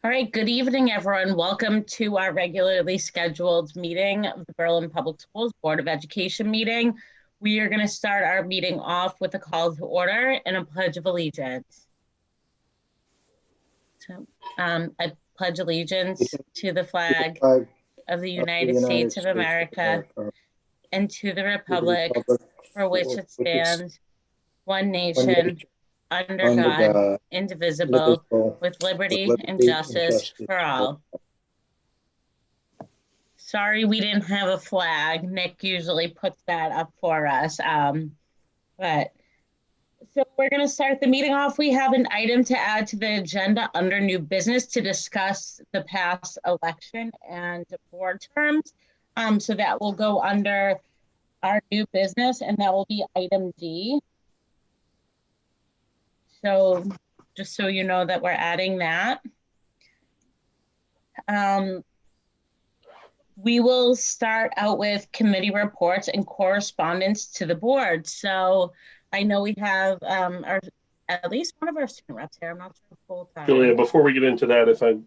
All right, good evening, everyone. Welcome to our regularly scheduled meeting of the Berlin Public Schools Board of Education meeting. We are going to start our meeting off with a call to order and a pledge of allegiance. So, I pledge allegiance to the flag of the United States of America and to the republic for which it stands, one nation, under God, indivisible, with liberty and justice for all. Sorry we didn't have a flag. Nick usually puts that up for us. So we're going to start the meeting off. We have an item to add to the agenda under new business to discuss the past election and board terms. So that will go under our new business, and that will be item D. So just so you know that we're adding that. We will start out with committee reports and correspondence to the board. So I know we have at least one of our student reps here. I'm not sure full time. Julia, before we get into that,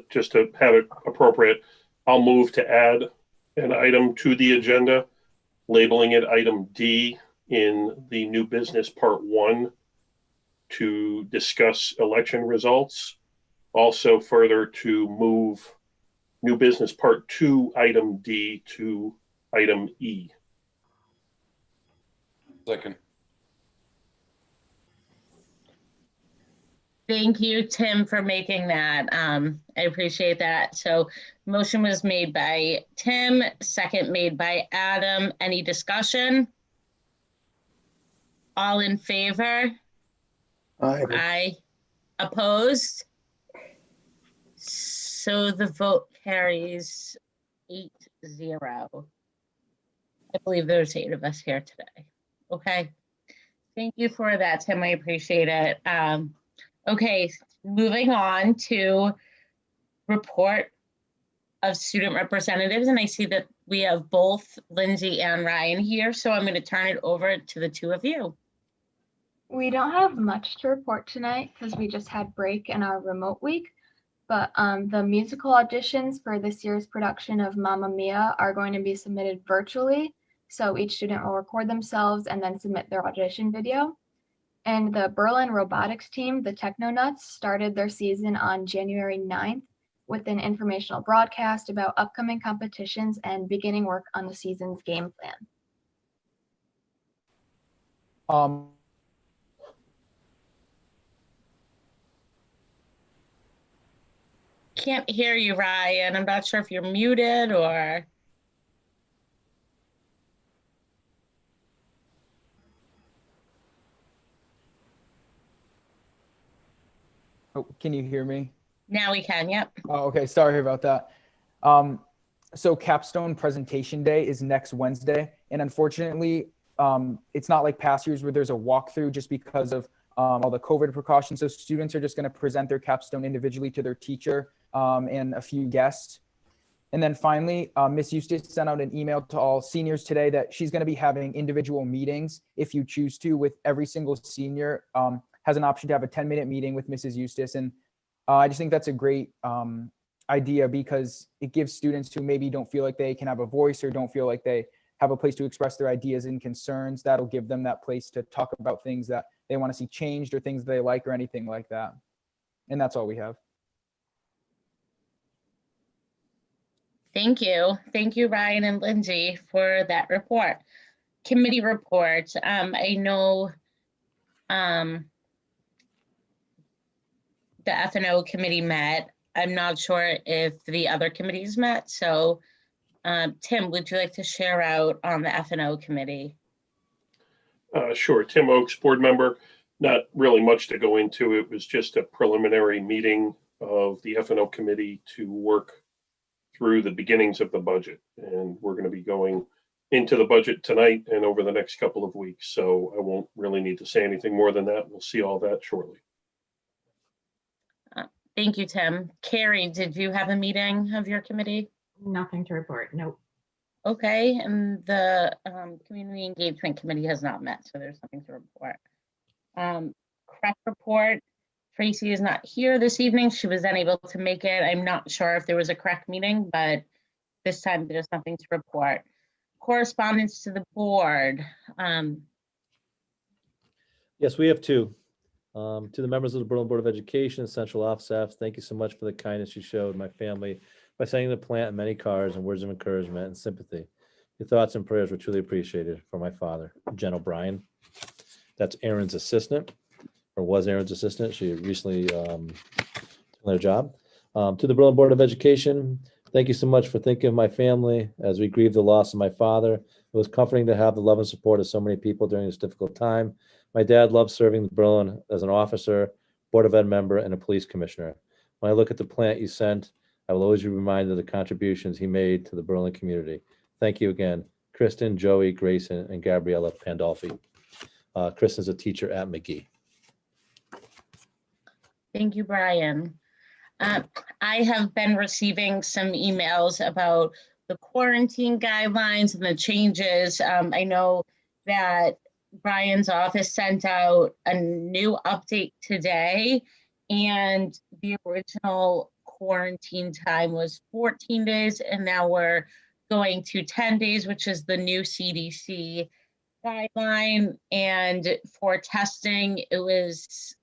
just to have it appropriate, I'll move to add an item to the agenda, labeling it item D in the new business part 1 to discuss election results. Also further to move new business part 2 item D to item E. Second. Thank you, Tim, for making that. I appreciate that. So motion was made by Tim, second made by Adam. Any discussion? All in favor? Aye. Aye. Opposed? So the vote carries 8-0. I believe there's 8 of us here today. Okay. Thank you for that, Tim. I appreciate it. Okay, moving on to report of student representatives. And I see that we have both Lindsay and Ryan here. So I'm going to turn it over to the two of you. We don't have much to report tonight because we just had break in our remote week. But the musical auditions for this year's production of Mamma Mia are going to be submitted virtually. So each student will record themselves and then submit their audition video. And the Berlin robotics team, the Technonauts, started their season on January 9th with an informational broadcast about upcoming competitions and beginning work on the season's game plan. Can't hear you, Ryan. I'm not sure if you're muted or. Oh, can you hear me? Now we can, yep. Oh, okay, sorry about that. So Capstone Presentation Day is next Wednesday. And unfortunately, it's not like past years where there's a walkthrough just because of all the COVID precautions. So students are just gonna present their capstone individually to their teacher and a few guests. And then finally, Miss Eustace sent out an email to all seniors today that she's gonna be having individual meetings, if you choose to, with every single senior. Has an option to have a 10-minute meeting with Mrs. Eustace. And I just think that's a great idea because it gives students who maybe don't feel like they can have a voice or don't feel like they have a place to express their ideas and concerns. That'll give them that place to talk about things that they want to see changed or things they like or anything like that. And that's all we have. Thank you. Thank you, Ryan and Lindsay, for that report. Committee reports. I know the F&O committee met. I'm not sure if the other committees met. So Tim, would you like to share out on the F&O committee? Sure. Tim Oakes, board member. Not really much to go into. It was just a preliminary meeting of the F&O committee to work through the beginnings of the budget. And we're going to be going into the budget tonight and over the next couple of weeks. So I won't really need to say anything more than that. We'll see all that shortly. Thank you, Tim. Carrie, did you have a meeting of your committee? Nothing to report. Nope. Okay, and the Community Engagement Committee has not met, so there's nothing to report. CREP report Tracy is not here this evening. She was unable to make it. I'm not sure if there was a correct meeting, but this time there's nothing to report. Correspondence to the board. Yes, we have two. To the members of the Berlin Board of Education and Central Office staff, thank you so much for the kindness you showed my family by sending the plant many cards and words of encouragement and sympathy. Your thoughts and prayers were truly appreciated for my father, Jen O'Brien. That's Aaron's assistant, or was Aaron's assistant. She recently took another job. To the Berlin Board of Education, thank you so much for thinking of my family as we grieve the loss of my father. It was comforting to have the love and support of so many people during this difficult time. My dad loved serving the Berlin as an officer, Board of Ed member, and a police commissioner. When I look at the plant you sent, I will always be reminded of the contributions he made to the Berlin community. Thank you again, Kristen, Joey, Grayson, and Gabriella Pandolfi. Kristen's a teacher at McGee. Thank you, Brian. I have been receiving some emails about the quarantine guidelines and the changes. I know that Brian's office sent out a new update today, and the original quarantine time was 14 days, and now we're going to 10 days, which is the new CDC guideline. And for testing, it was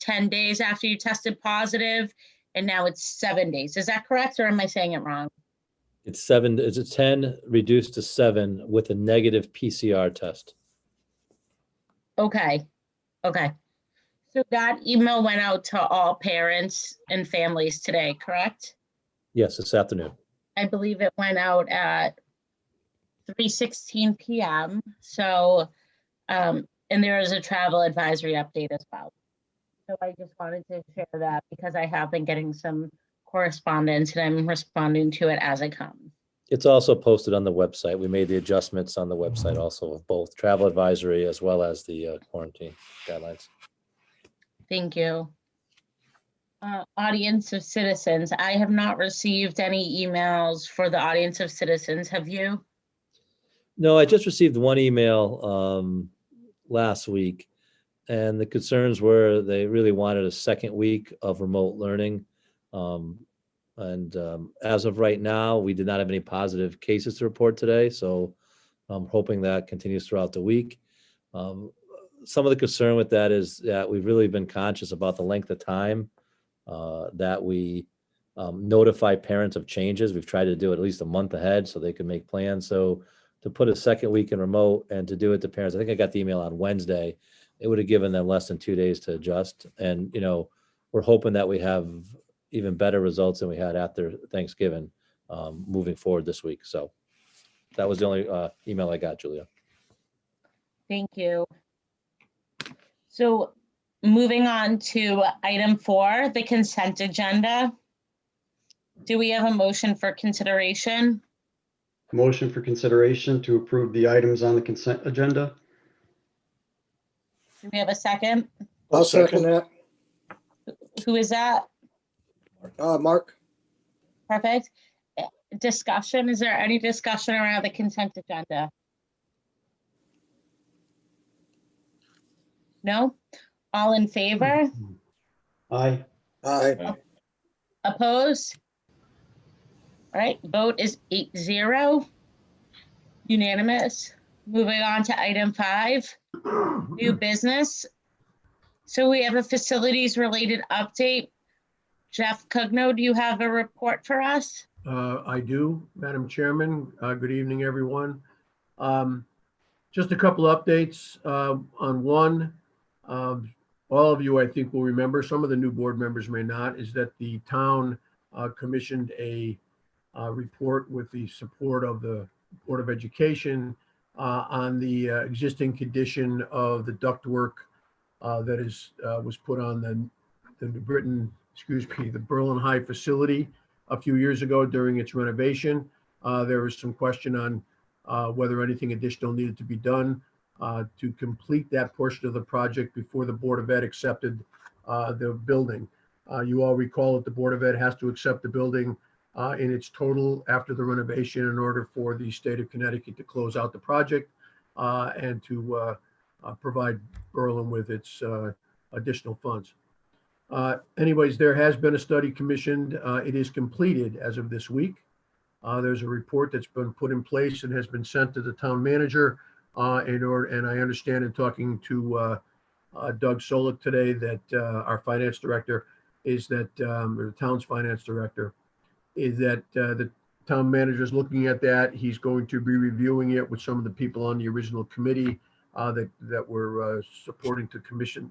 10 days after you tested positive, and now it's 7 days. Is that correct, or am I saying it wrong? It's 7, it's a 10 reduced to 7 with a negative PCR test. Okay, okay. So that email went out to all parents and families today, correct? Yes, this afternoon. I believe it went out at 3:16 p.m. So, and there is a travel advisory update as well. So I just wanted to share that because I have been getting some correspondence and I'm responding to it as it comes. It's also posted on the website. We made the adjustments on the website also of both travel advisory as well as the quarantine guidelines. Thank you. Audience of citizens. I have not received any emails for the audience of citizens. Have you? No, I just received one email last week, and the concerns were they really wanted a second week of remote learning. As of right now, we did not have any positive cases to report today, so I'm hoping that continues throughout the week. Some of the concern with that is that we've really been conscious about the length of time that we notify parents of changes. We've tried to do it at least a month ahead so they can make plans. So to put a second week in remote and to do it to parents, I think I got the email on Wednesday. It would have given them less than 2 days to adjust. And, we're hoping that we have even better results than we had after Thanksgiving moving forward this week. So that was the only email I got, Julia. Thank you. So moving on to item 4, the consent agenda. Do we have a motion for consideration? Motion for consideration to approve the items on the consent agenda. Do we have a second? I'll second that. Who is that? Mark? Perfect. Discussion. Is there any discussion around the consent agenda? No? All in favor? Aye. Aye. Opposed? All right, vote is 8-0. Unanimous. Moving on to item 5, new business. So we have a facilities related update. Jeff Cugno, do you have a report for us? I do, Madam Chairman. Good evening, everyone. Just a couple updates on one. All of you, I think, will remember, some of the new board members may not, is that the town commissioned a report with the support of the Board of Education on the existing condition of the ductwork that was put on the Berlin High facility a few years ago during its renovation. There was some question on whether anything additional needed to be done to complete that portion of the project before the Board of Ed accepted the building. You all recall that the Board of Ed has to accept the building in its total after the renovation in order for the state of Connecticut to close out the project and to provide Berlin with its additional funds. Anyways, there has been a study commissioned. It is completed as of this week. There's a report that's been put in place and has been sent to the town manager. And I understand in talking to Doug Solik today that our finance director is that, or the town's finance director, is that the town manager is looking at that. He's going to be reviewing it with some of the people on the original committee that were supporting to commission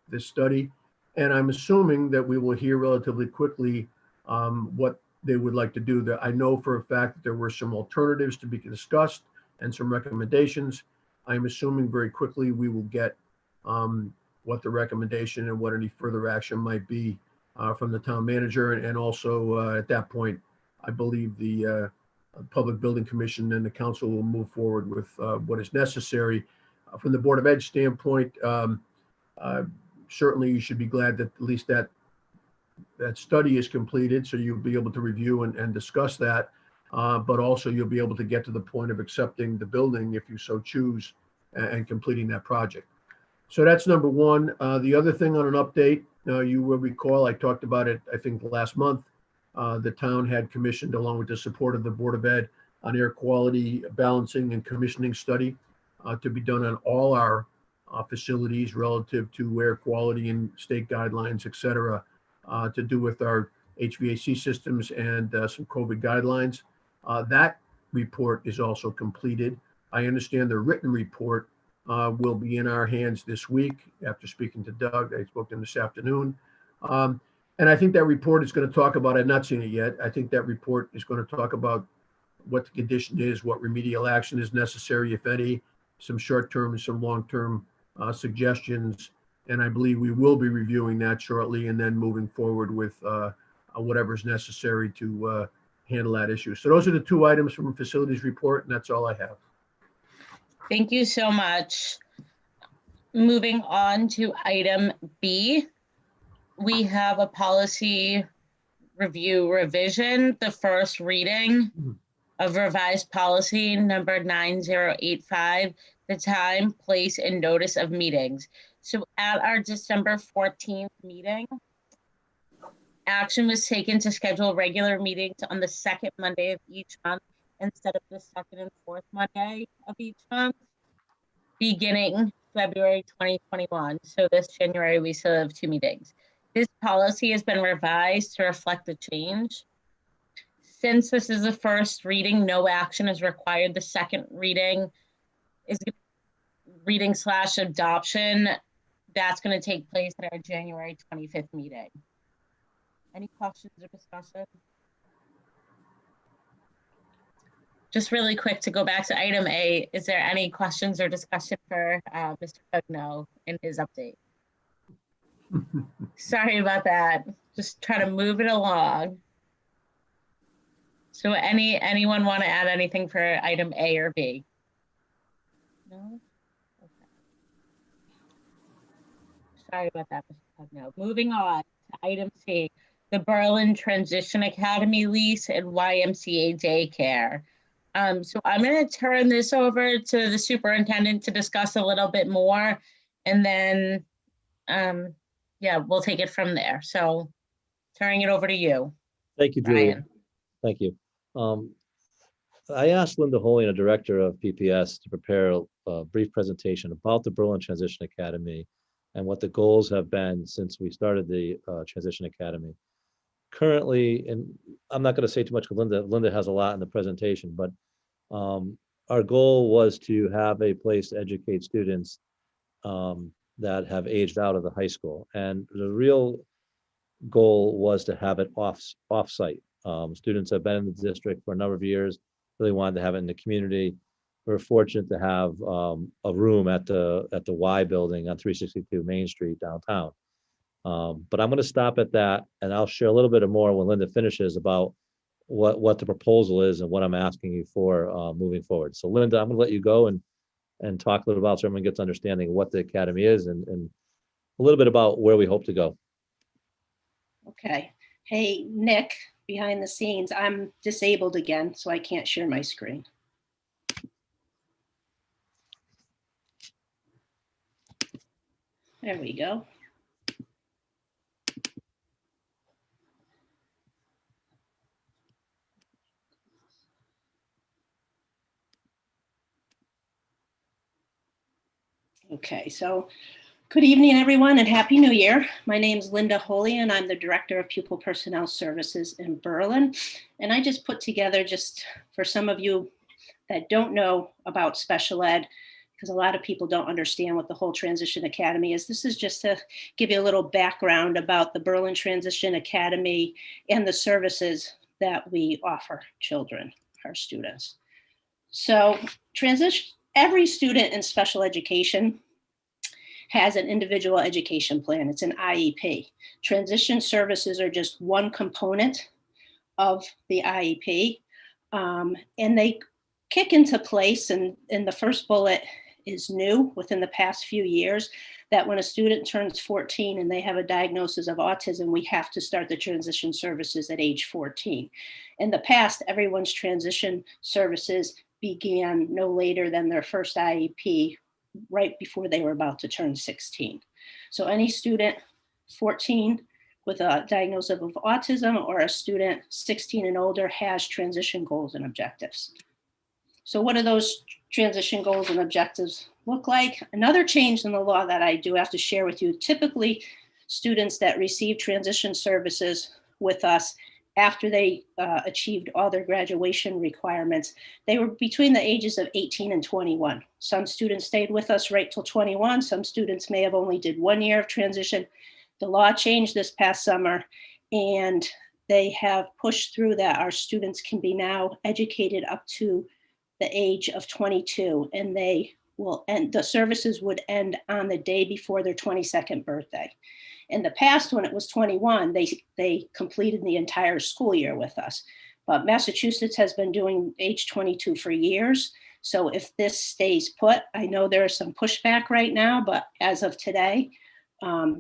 this study. And I'm assuming that we will hear relatively quickly what they would like to do. That I know for a fact that there were some alternatives to be discussed and some recommendations. I'm assuming very quickly we will get what the recommendation and what any further action might be from the town manager. And also at that point, I believe the Public Building Commission and the council will move forward with what is necessary. From the Board of Ed standpoint, certainly you should be glad that at least that study is completed, so you'll be able to review and discuss that. But also you'll be able to get to the point of accepting the building if you so choose and completing that project. So that's number one. The other thing on an update, you will recall, I talked about it, I think last month. The town had commissioned, along with the support of the Board of Ed, an air quality balancing and commissioning study to be done on all our facilities relative to air quality and state guidelines, et cetera, to do with our HVAC systems and some COVID guidelines. That report is also completed. I understand the written report will be in our hands this week after speaking to Doug. I spoke to him this afternoon. And I think that report is going to talk about, I've not seen it yet. I think that report is going to talk about what the condition is, what remedial action is necessary, if any, some short-term and some long-term suggestions. And I believe we will be reviewing that shortly and then moving forward with whatever is necessary to handle that issue. So those are the two items from the facilities report, and that's all I have. Thank you so much. Moving on to item B, we have a policy review revision, the first reading of revised policy number 9085, the time, place, and notice of meetings. So at our December 14th meeting, action was taken to schedule regular meetings on the second Monday of each month instead of the second and fourth Monday of each month, beginning February 2021. So this January, we still have 2 meetings. This policy has been revised to reflect the change. Since this is the first reading, no action is required. The second reading is reading/adoption. That's going to take place at our January 25th meeting. Any questions or discussion? Just really quick to go back to item A, is there any questions or discussion for Mr. Pugno in his update? Sorry about that. Just try to move it along. So anyone want to add anything for item A or B? No? Okay. Sorry about that, Mr. Pugno. Moving on to item C, the Berlin Transition Academy lease and YMCA Daycare. So I'm going to turn this over to the superintendent to discuss a little bit more, and then, yeah, we'll take it from there. So turning it over to you. Thank you, Julia. Brian. Thank you. I asked Linda Holian, a director of PPS, to prepare a brief presentation about the Berlin Transition Academy and what the goals have been since we started the Transition Academy. Currently, and I'm not going to say too much because Linda has a lot in the presentation, but our goal was to have a place to educate students that have aged out of the high school. And the real goal was to have it off-site. Students have been in the district for a number of years, really wanted to have it in the community. We're fortunate to have a room at the Y building on 362 Main Street downtown. But I'm going to stop at that, and I'll share a little bit more when Linda finishes about what the proposal is and what I'm asking you for moving forward. So Linda, I'm going to let you go and talk a little about so everyone gets understanding of what the academy is and a little bit about where we hope to go. Okay. Hey, Nick, behind the scenes, I'm disabled again, so I can't share my screen. There we go. Okay, so good evening, everyone, and Happy New Year. My name is Linda Holy, and I'm the Director of Pupil Personnel Services in Berlin. And I just put together, just for some of you that don't know about special ed, because a lot of people don't understand what the whole Transition Academy is. This is just to give you a little background about the Berlin Transition Academy and the services that we offer children, our students. So every student in special education has an individual education plan. It's an IEP. Transition services are just one component of the IEP, and they kick into place, and the first bullet is new within the past few years, that when a student turns 14 and they have a diagnosis of autism, we have to start the transition services at age 14. In the past, everyone's transition services began no later than their first IEP, right before they were about to turn 16. So any student 14 with a diagnosis of autism or a student 16 and older has transition goals and objectives. So what do those transition goals and objectives look like? Another change in the law that I do have to share with you, typically students that receive transition services with us after they achieved all their graduation requirements, they were between the ages of 18 and 21. Some students stayed with us right till 21. Some students may have only did 1 year of transition. The law changed this past summer, and they have pushed through that our students can be now educated up to the age of 22, and they will end, the services would end on the day before their 22nd birthday. In the past, when it was 21, they completed the entire school year with us. But Massachusetts has been doing age 22 for years. So if this stays put, I know there is some pushback right now, but as of today,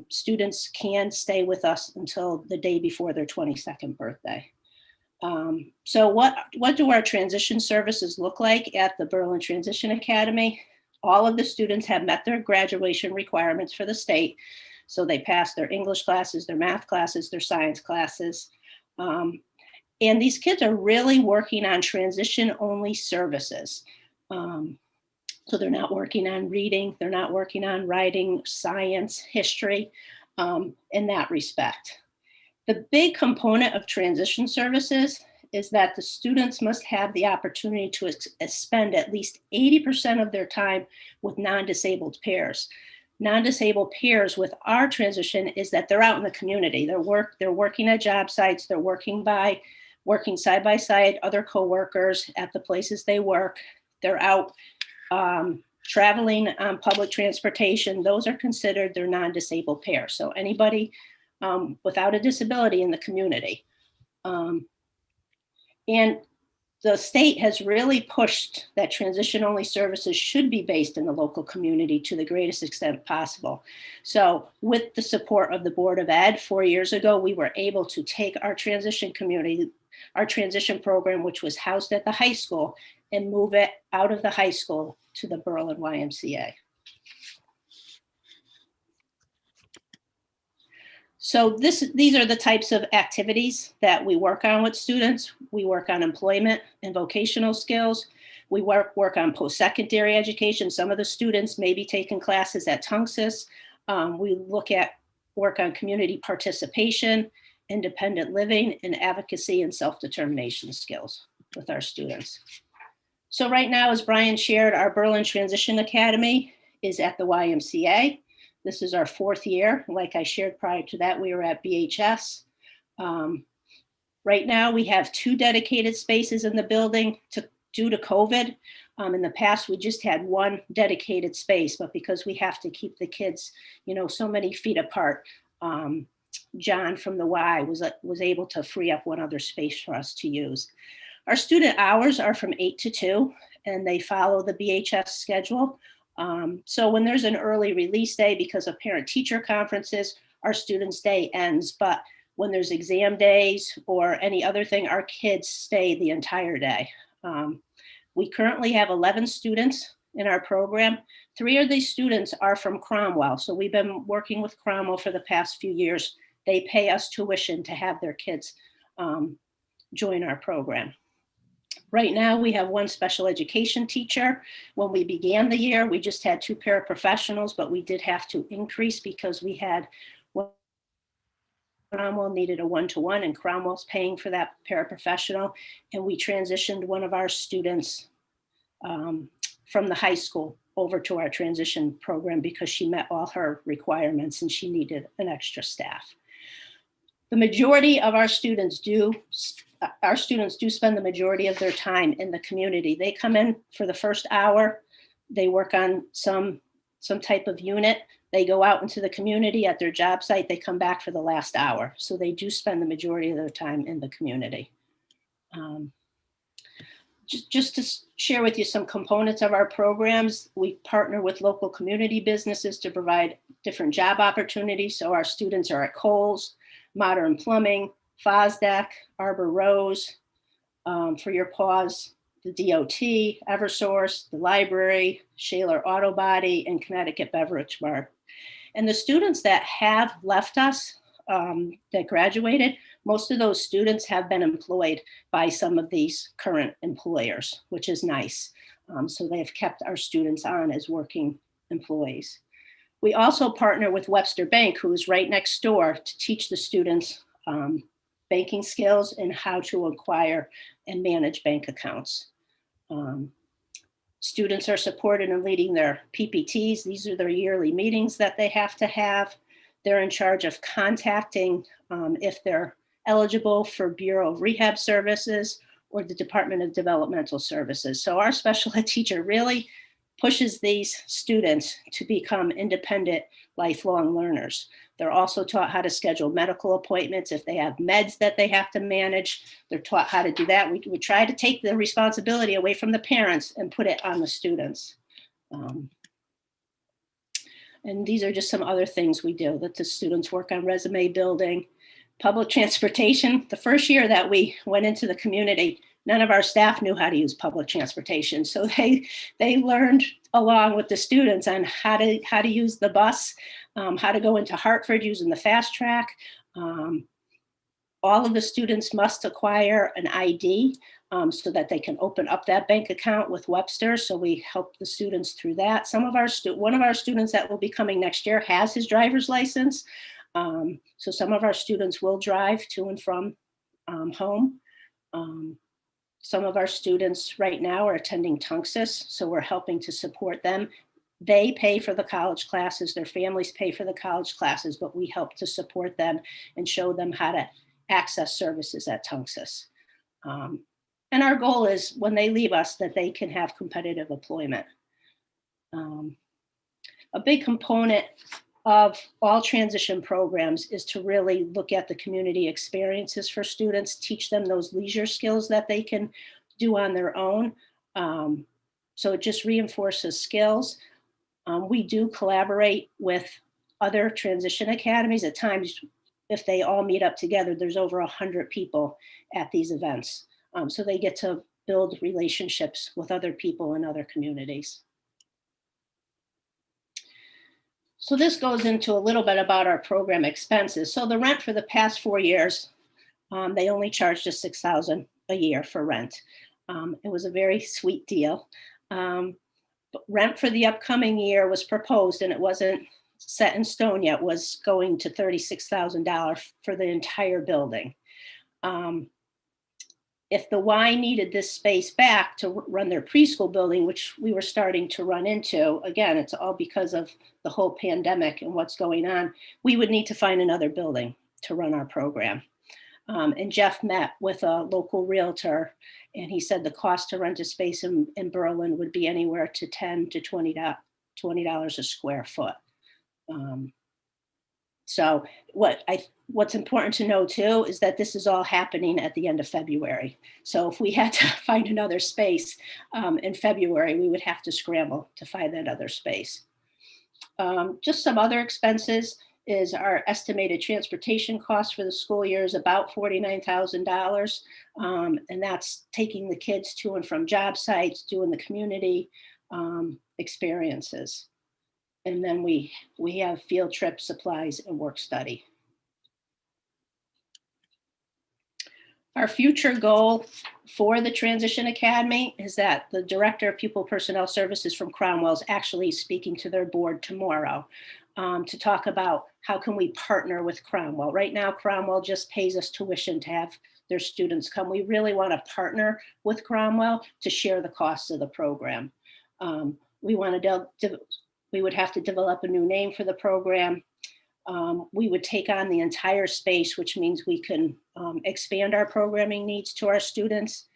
students can stay with us until the day before their 22nd birthday. So what do our transition services look like at the Berlin Transition Academy? All of the students have met their graduation requirements for the state. So they passed their English classes, their math classes, their science classes. And these kids are really working on transition-only services. So they're not working on reading, they're not working on writing, science, history, in that respect. The big component of transition services is that the students must have the opportunity to spend at least 80% of their time with non-disabled peers. Non-disabled peers with our transition is that they're out in the community. They're working at job sites, they're working side by side other coworkers at the places they work. They're out traveling on public transportation. Those are considered their non-disabled peers. So anybody without a disability in the community. And the state has really pushed that transition-only services should be based in the local community to the greatest extent possible. So with the support of the Board of Ed, 4 years ago, we were able to take our transition community, our transition program, which was housed at the high school, and move it out of the high school to the Berlin YMCA. So these are the types of activities that we work on with students. We work on employment and vocational skills. We work on post-secondary education. Some of the students may be taking classes at Tunxis. We work on community participation, independent living, and advocacy and self-determination skills with our students. So right now, as Brian shared, our Berlin Transition Academy is at the YMCA. This is our 4th year. Like I shared prior to that, we were at BHS. Right now, we have 2 dedicated spaces in the building due to COVID. In the past, we just had 1 dedicated space, but because we have to keep the kids, so many feet apart, John from the Y was able to free up 1 other space for us to use. Our student hours are from 8 to 2, and they follow the BHS schedule. So when there's an early release day because of parent-teacher conferences, our students' day ends. But when there's exam days or any other thing, our kids stay the entire day. We currently have 11 students in our program. 3 of these students are from Cromwell. So we've been working with Cromwell for the past few years. They pay us tuition to have their kids join our program. Right now, we have one special education teacher. When we began the year, we just had 2 paraprofessionals, but we did have to increase because we had Cromwell needed a one-to-one, and Cromwell's paying for that paraprofessional. And we transitioned one of our students from the high school over to our transition program because she met all her requirements and she needed an extra staff. The majority of our students do spend the majority of their time in the community. They come in for the first hour, they work on some type of unit, they go out into the community at their job site, they come back for the last hour. So they do spend the majority of their time in the community. Just to share with you some components of our programs, we partner with local community businesses to provide different job opportunities. So our students are at Kohl's, Modern Plumbing, Fosdec, Arbor Rose, For Your Paws, the DOT, Eversource, the library, Shaler Auto Body, and Connecticut Beverage Mart. And the students that have left us, that graduated, most of those students have been employed by some of these current employers, which is nice. So they've kept our students on as working employees. We also partner with Webster Bank, who is right next door, to teach the students banking skills and how to acquire and manage bank accounts. Students are supported in leading their PPTs. These are their yearly meetings that they have to have. They're in charge of contacting if they're eligible for Bureau of Rehab Services or the Department of Developmental Services. So our special ed teacher really pushes these students to become independent, lifelong learners. They're also taught how to schedule medical appointments. If they have meds that they have to manage, they're taught how to do that. We try to take the responsibility away from the parents and put it on the students. And these are just some other things we do, that the students work on resume building, public transportation. The first year that we went into the community, none of our staff knew how to use public transportation. So they learned along with the students on how to use the bus, how to go into Hartford using the fast track. All of the students must acquire an ID so that they can open up that bank account with Webster. So we help the students through that. One of our students that will be coming next year has his driver's license. So some of our students will drive to and from home. Some of our students right now are attending Tunxus, so we're helping to support them. They pay for the college classes, their families pay for the college classes, but we help to support them and show them how to access services at Tunxus. And our goal is when they leave us that they can have competitive employment. A big component of all transition programs is to really look at the community experiences for students, teach them those leisure skills that they can do on their own. So it just reinforces skills. We do collaborate with other transition academies. At times, if they all meet up together, there's over 100 people at these events. So they get to build relationships with other people in other communities. So this goes into a little bit about our program expenses. So the rent for the past 4 years, they only charged us $6,000 a year for rent. It was a very sweet deal. But rent for the upcoming year was proposed, and it wasn't set in stone yet, was going to $36,000 for the entire building. If the Y needed this space back to run their preschool building, which we were starting to run into, again, it's all because of the whole pandemic and what's going on, we would need to find another building to run our program. And Jeff met with a local realtor, and he said the cost to rent a space in Berlin would be anywhere to $10 to $20 a square foot. So what's important to know too is that this is all happening at the end of February. So if we had to find another space in February, we would have to scramble to find that other space. Just some other expenses is our estimated transportation cost for the school year is about $49,000. And that's taking the kids to and from job sites, doing the community experiences. And then we have field trip supplies and work study. Our future goal for the Transition Academy is that the Director of Pupil Personnel Services from Cromwell is actually speaking to their board tomorrow to talk about how can we partner with Cromwell. Right now, Cromwell just pays us tuition to have their students come. We really want to partner with Cromwell to share the costs of the program. We would have to develop a new name for the program. We would take on the entire space, which means we can expand our programming needs to our students.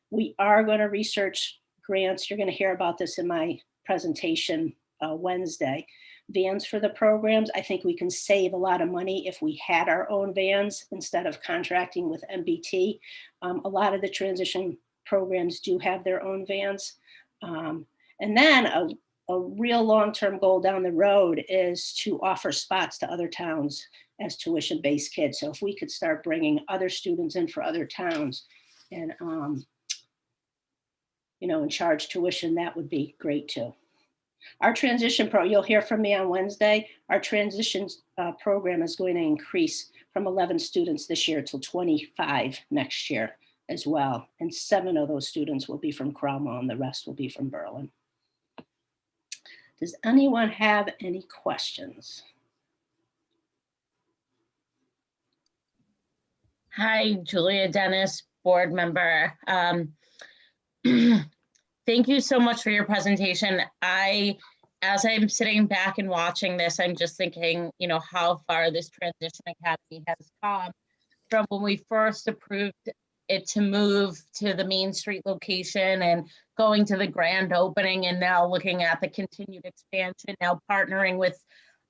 We are going to research grants. You're going to hear about this in my presentation Wednesday. Vans for the programs. I think we can save a lot of money if we had our own vans instead of contracting with MBT. A lot of the transition programs do have their own vans. And then a real long-term goal down the road is to offer spots to other towns as tuition-based kids. So if we could start bringing other students in for other towns and, and charge tuition, that would be great too. Our transition you'll hear from me on Wednesday. Our transition program is going to increase from 11 students this year to 25 next year as well. And 7 of those students will be from Cromwell and the rest will be from Berlin. Does anyone have any questions? Hi, Julia Dennis, board member. Thank you so much for your presentation. As I'm sitting back and watching this, I'm just thinking, how far this Transition Academy has come from when we first approved it to move to the Main Street location and going to the grand opening, and now looking at the continued expansion, now partnering with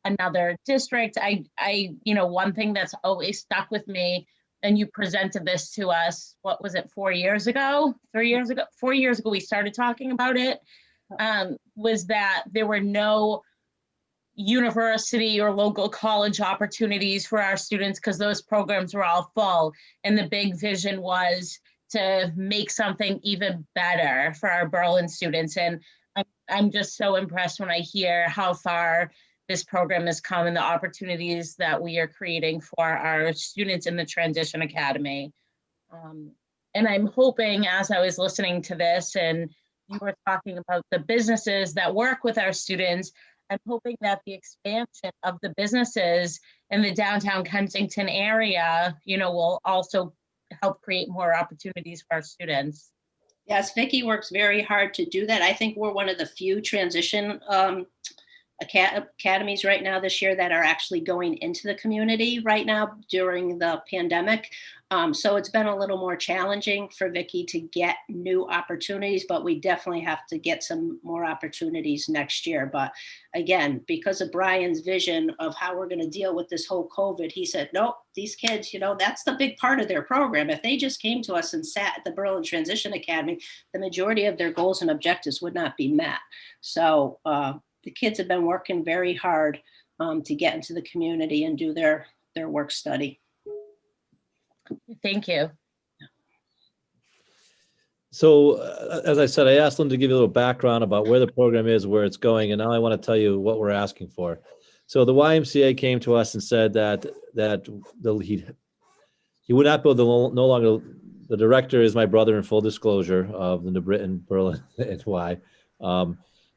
another district. One thing that's always stuck with me, and you presented this to us, what was it, 4 years ago, 3 years ago, 4 years ago, we started talking about it, was that there were no university or local college opportunities for our students because those programs were all full. And the big vision was to make something even better for our Berlin students. And I'm just so impressed when I hear how far this program has come and the opportunities that we are creating for our students in the Transition Academy. And I'm hoping, as I was listening to this and you were talking about the businesses that work with our students, I'm hoping that the expansion of the businesses in the downtown Kensington area, will also help create more opportunities for our students. Yes, Vicki works very hard to do that. I think we're one of the few transition academies right now this year that are actually going into the community right now during the pandemic. So it's been a little more challenging for Vicki to get new opportunities, but we definitely have to get some more opportunities next year. But again, because of Brian's vision of how we're going to deal with this whole COVID, he said, nope, these kids, that's the big part of their program. If they just came to us and sat at the Berlin Transition Academy, the majority of their goals and objectives would not be met. So the kids have been working very hard to get into the community and do their work study. Thank you. So as I said, I asked them to give you a little background about where the program is, where it's going, and now I want to tell you what we're asking for. So the YMCA came to us and said that he would not build no longer. The director is my brother, in full disclosure, of the New Britain, Berlin, and Y.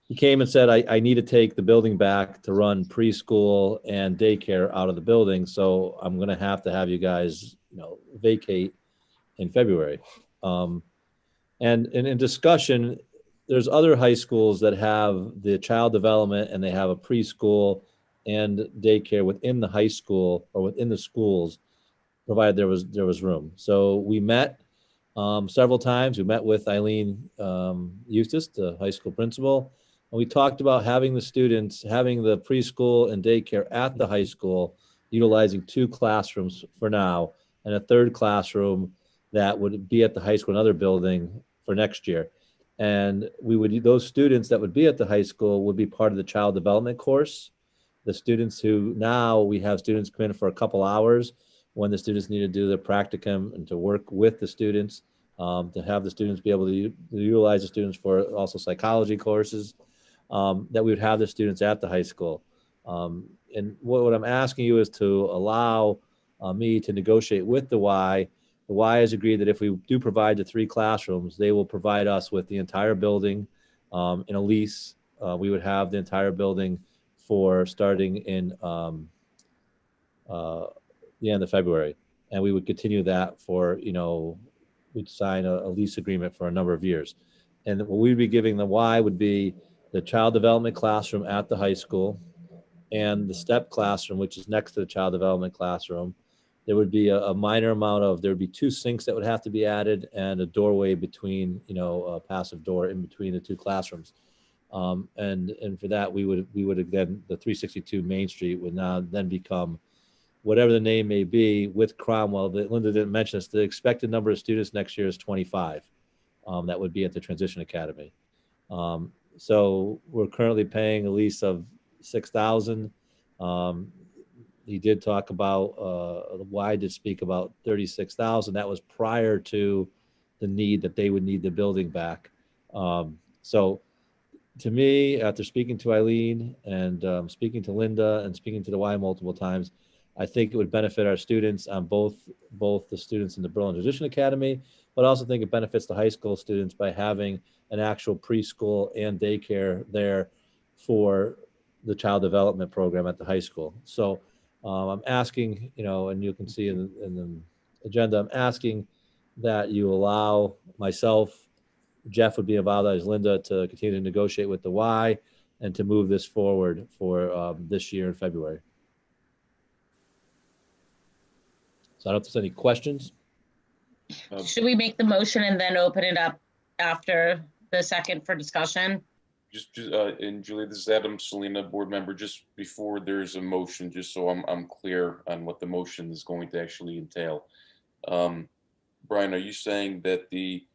He came and said, I need to take the building back to run preschool and daycare out of the building. So I'm going to have you guys, vacate in February. And in discussion, there's other high schools that have the child development and they have a preschool and daycare within the high school or within the schools, provided there was room. So we met several times. We met with Eileen Eustace, the high school principal. And we talked about having the students, having the preschool and daycare at the high school, utilizing 2 classrooms for now, and a 3rd classroom that would be at the high school, another building, for next year. And those students that would be at the high school would be part of the child development course. The students we have students come in for a couple hours when the students need to do their practicum and to work with the students, to have the students be able to utilize the students for also psychology courses. That we would have the students at the high school. And what I'm asking you is to allow me to negotiate with the Y The Y has agreed that if we do provide the 3 classrooms, they will provide us with the entire building in a lease. We would have the entire building for starting in the end of February. And we would continue that for, we'd sign a lease agreement for a number of years. And what we'd be giving the Y would be the child development classroom at the high school and the STEP classroom, which is next to the child development classroom. There would be a minor amount of, there would be 2 sinks that would have to be added and a doorway between, a passive door in between the 2 classrooms. And for that, we would then, the 362 Main Street would now then become whatever the name may be with Cromwell. Linda didn't mention this, the expected number of students next year is 25. That would be at the Transition Academy. So we're currently paying a lease of $6,000. He did talk about, Y did speak about $36,000. That was prior to the need that they would need the building back. So to me, after speaking to Eileen and speaking to Linda and speaking to the Y multiple times, I think it would benefit our students on both the students in the Berlin Transition Academy, but also think it benefits the high school students by having an actual preschool and daycare there for the child development program at the high school. So I'm asking, and you can see in the agenda, I'm asking that you allow myself, Jeff would be involved as Linda, to continue to negotiate with the Y and to move this forward for this year in February. So I don't know if there's any questions. Should we make the motion and then open it up after the second for discussion? And Julie, this is Adam Selena, board member. Just before there's a motion, just so I'm clear on what the motion is going to actually entail. Brian, are you saying that the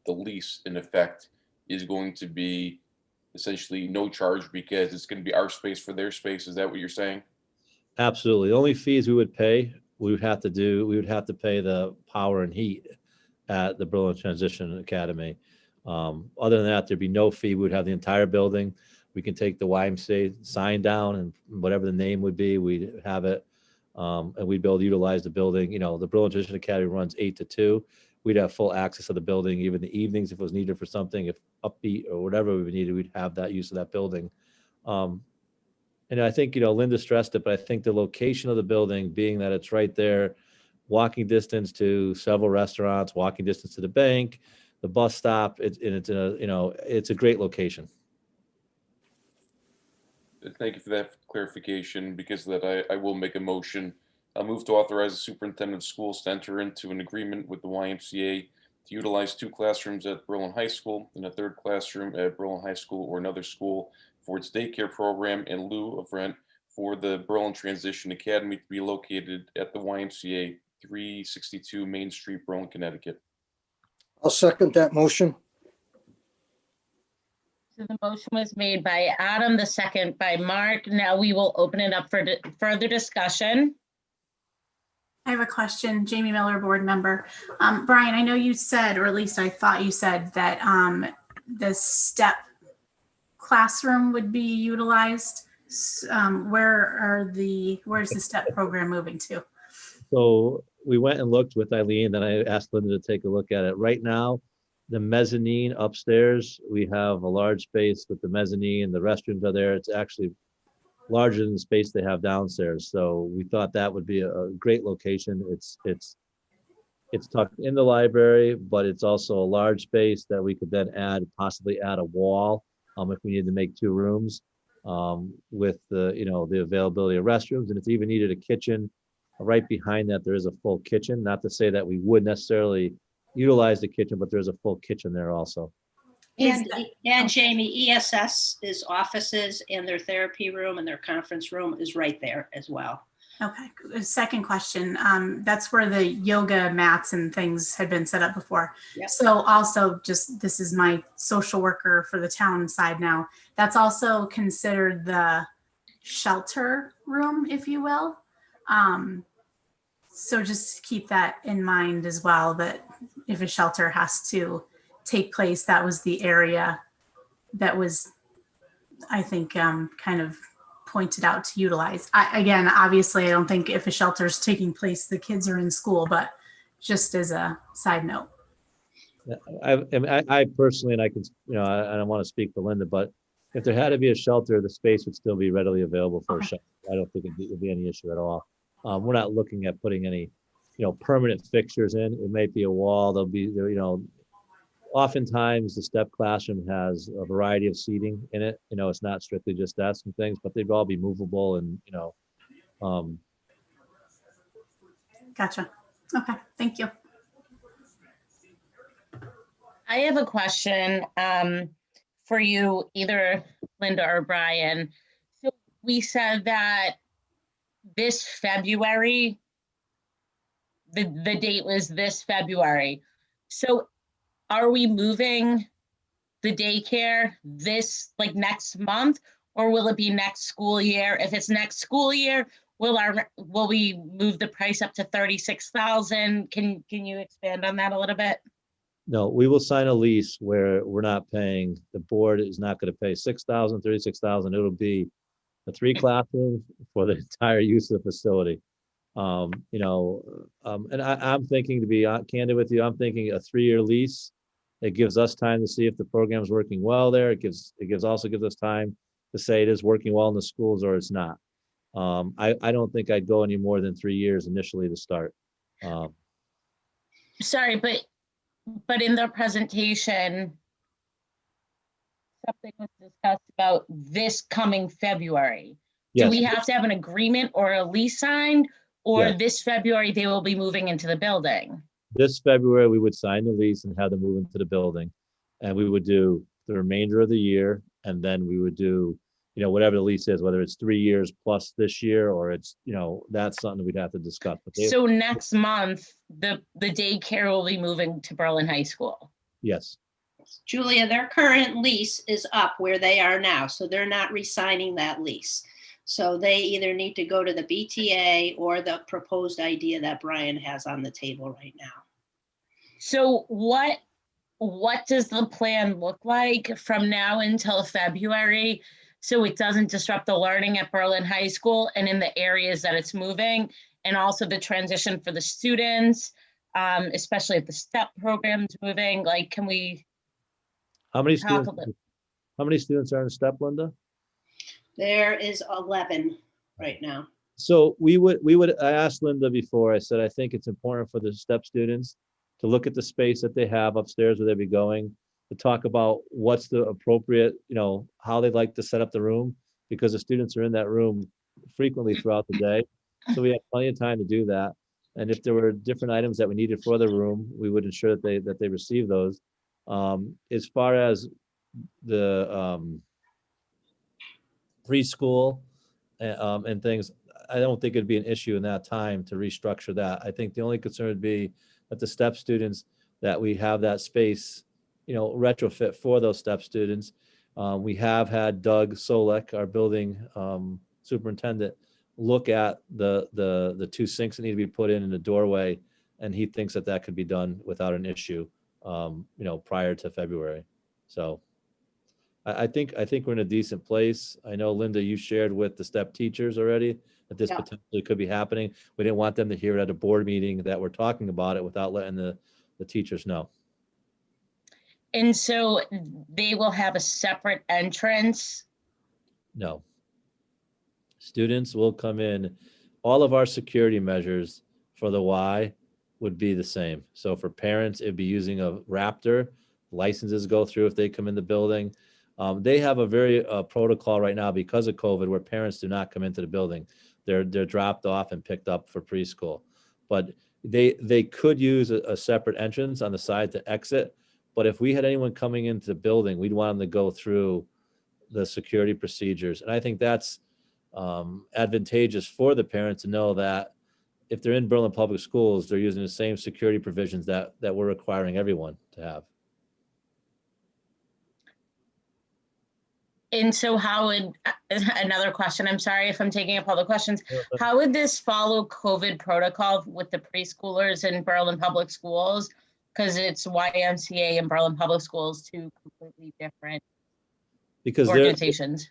lease in effect is going to be essentially no charge because it's going to be our space for their space? Is that what you're saying? Absolutely. The only fees we would pay, we would have to pay the power and heat at the Berlin Transition Academy. Other than that, there'd be no fee. We would have the entire building. We can take the Ymca sign down and whatever the name would be, we'd have it. And we'd be able to utilize the building. The Berlin Transition Academy runs 8 to 2. We'd have full access to the building, even the evenings if it was needed for something, if upbeat or whatever we needed, we'd have that use of that building. And I think, Linda stressed it, but I think the location of the building, being that it's right there, walking distance to several restaurants, walking distance to the bank, the bus stop, it's a great location. Thank you for that clarification. Because of that, I will make a motion. I'll move to authorize the superintendent of schools to enter into an agreement with the YMCA to utilize 2 classrooms at Berlin High School and a 3rd classroom at Berlin High School or another school for its daycare program in lieu of rent for the Berlin Transition Academy to be located at the YMCA 362 Main Street, Berlin, Connecticut. I'll second that motion. So the motion was made by Adam, the second by Mark. Now we will open it up for further discussion. I have a question, Jamie Miller, board member. Brian, I know you said, or at least I thought you said that the STEP classroom would be utilized. Where's the STEP program moving to? So we went and looked with Eileen, then I asked Linda to take a look at it. Right now, the mezzanine upstairs, we have a large space with the mezzanine, the restrooms are there. It's actually larger than the space they have downstairs. So we thought that would be a great location. It's tucked in the library, but it's also a large space that we could then possibly add a wall if we needed to make 2 rooms with the availability of restrooms. And if you even needed a kitchen, right behind that, there is a full kitchen. Not to say that we would necessarily utilize the kitchen, but there's a full kitchen there also. And Jamie, ESS is offices and their therapy room and their conference room is right there as well. Okay, second question. That's where the yoga mats and things had been set up before. Yep. So also this is my social worker for the town side now. That's also considered the shelter room, if you will. So just keep that in mind as well, that if a shelter has to take place, that was the area that was, I think, kind of pointed out to utilize. Again, obviously, I don't think if a shelter is taking place, the kids are in school, but just as a side note. I personally, and I can, I don't want to speak for Linda, but if there had to be a shelter, the space would still be readily available for a shelter. I don't think it'd be any issue at all. We're not looking at putting any, permanent fixtures in. It might be a wall. There'll be, oftentimes the STEP classroom has a variety of seating in it. It's not strictly just desks and things, but they'd all be movable and, Gotcha. Okay, thank you. I have a question for you, either Linda or Brian. So we said that this February, the date was this February. So are we moving the daycare next month, or will it be next school year? If it's next school year, will we move the price up to $36,000? Can you expand on that a little bit? no, we will sign a lease where we're not paying, the board is not going to pay $6,000, $36,000. It'll be the 3 classrooms for the entire use of the facility. And I'm thinking, to be candid with you, I'm thinking a 3-year lease. It gives us time to see if the program's working well there. It also gives us time to say it is working well in the schools or it's not. I don't think I'd go any more than 3 years initially to start. Sorry, but in the presentation, something was discussed about this coming February. Yes. Do we have to have an agreement or a lease signed, or Yes. this February they will be moving into the building? This February, we would sign the lease and have them move into the building. And we would do the remainder of the year. And then we would do, whatever the lease is, whether it's 3 years plus this year, or it's, that's something we'd have to discuss. But So next month, the daycare will be moving to Berlin High School. yes. Julia, their current lease is up where they are now, so they're not re-signing that lease. So they either need to go to the BTA or the proposed idea that Brian has on the table right now. So what does the plan look like from now until February, so it doesn't disrupt the learning at Berlin High School and in the areas that it's moving, and also the transition for the students, especially if the STEP program's moving? Like, can we How many talk students, a little? how many students are in STEP, Linda? There is 11 right now. So I asked Linda before, I said, I think it's important for the STEP students to look at the space that they have upstairs where they'll be going, to talk about what's the appropriate, how they'd like to set up the room, because the students are in that room frequently throughout the day. So we have plenty of time to do that. And if there were different items that we needed for the room, we would ensure that they receive those. As far as the preschool and things, I don't think it'd be an issue in that time to restructure that. I think the only concern would be that the STEP students, that we have that space, retrofit for those STEP students. We have had Doug Solek, our building superintendent, look at the 2 sinks that need to be put in the doorway, and he thinks that could be done without an issue, prior to February. So I think we're in a decent place. I know, Linda, you shared with the STEP teachers already that this potentially could be happening. We didn't want them to hear it at a board meeting that we're talking about it without letting the teachers know. And so they will have a separate entrance? No. Students will come in. All of our security measures for the Y would be the same. So for parents, it'd be using a Raptor. Licenses go through if they come in the building. They have a very protocol right now because of COVID where parents do not come into the building. They're dropped off and picked up for preschool. But they could use a separate entrance on the side to exit. But if we had anyone coming into the building, we'd want them to go through the security procedures. And I think that's advantageous for the parents to know that if they're in Berlin Public Schools, they're using the same security provisions that we're requiring everyone to have. And so how would, another question, I'm sorry if I'm taking up all the questions, how would this follow COVID protocol with the preschoolers in Berlin Public Schools? Because it's YMCA and Berlin Public Schools, 2 completely different because organizations.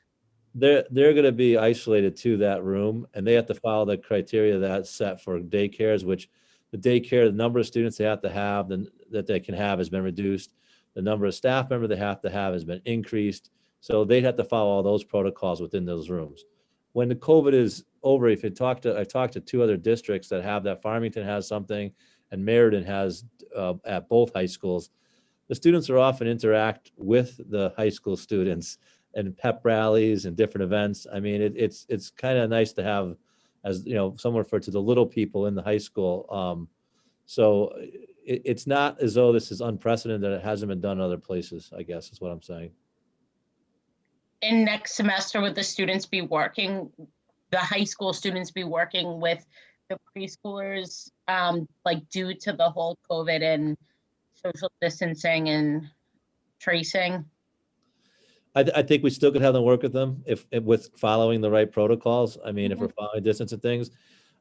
they're going to be isolated to that room, and they have to follow the criteria that's set for daycares, which the daycare, the number of students they have to have, that they can have has been reduced. The number of staff members they have to have has been increased. So they'd have to follow all those protocols within those rooms. When the COVID is over, I've talked to two other districts that have that. Farmington has something, and Meriden has at both high schools. The students are often interact with the high school students and pep rallies and different events. I mean, it's kind of nice to have, as you know, somewhere to the little people in the high school. So it's not as though this is unprecedented. It hasn't been done other places, I guess is what I'm saying. And next semester, would the students be working, the high school students be working with the preschoolers, like due to the whole COVID and social distancing and tracing? I think we still could have them work with them if with following the right protocols. I mean, if we're following distance and things,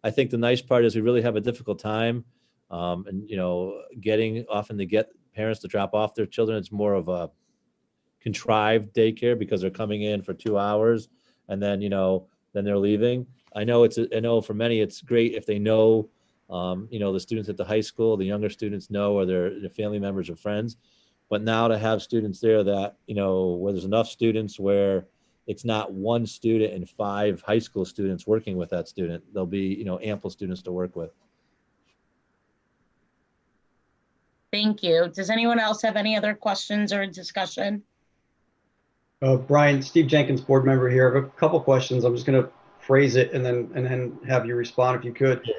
I think the nice part is we really have a difficult time, and you know, often to get parents to drop off their children. It's more of a contrived daycare because they're coming in for 2 hours and then, you know, then they're leaving. I know for many, it's great if they know, you know, the students at the high school, the younger students know, or their family members or friends. But now to have students there that, you know, where there's enough students where it's not one student and 5 high school students working with that student, there'll be, you know, ample students to work with. Thank you. Does anyone else have any other questions or discussion? Brian, Steve Jenkins, board member here. I have a couple questions. I'm just going to phrase it and then have you respond if you could.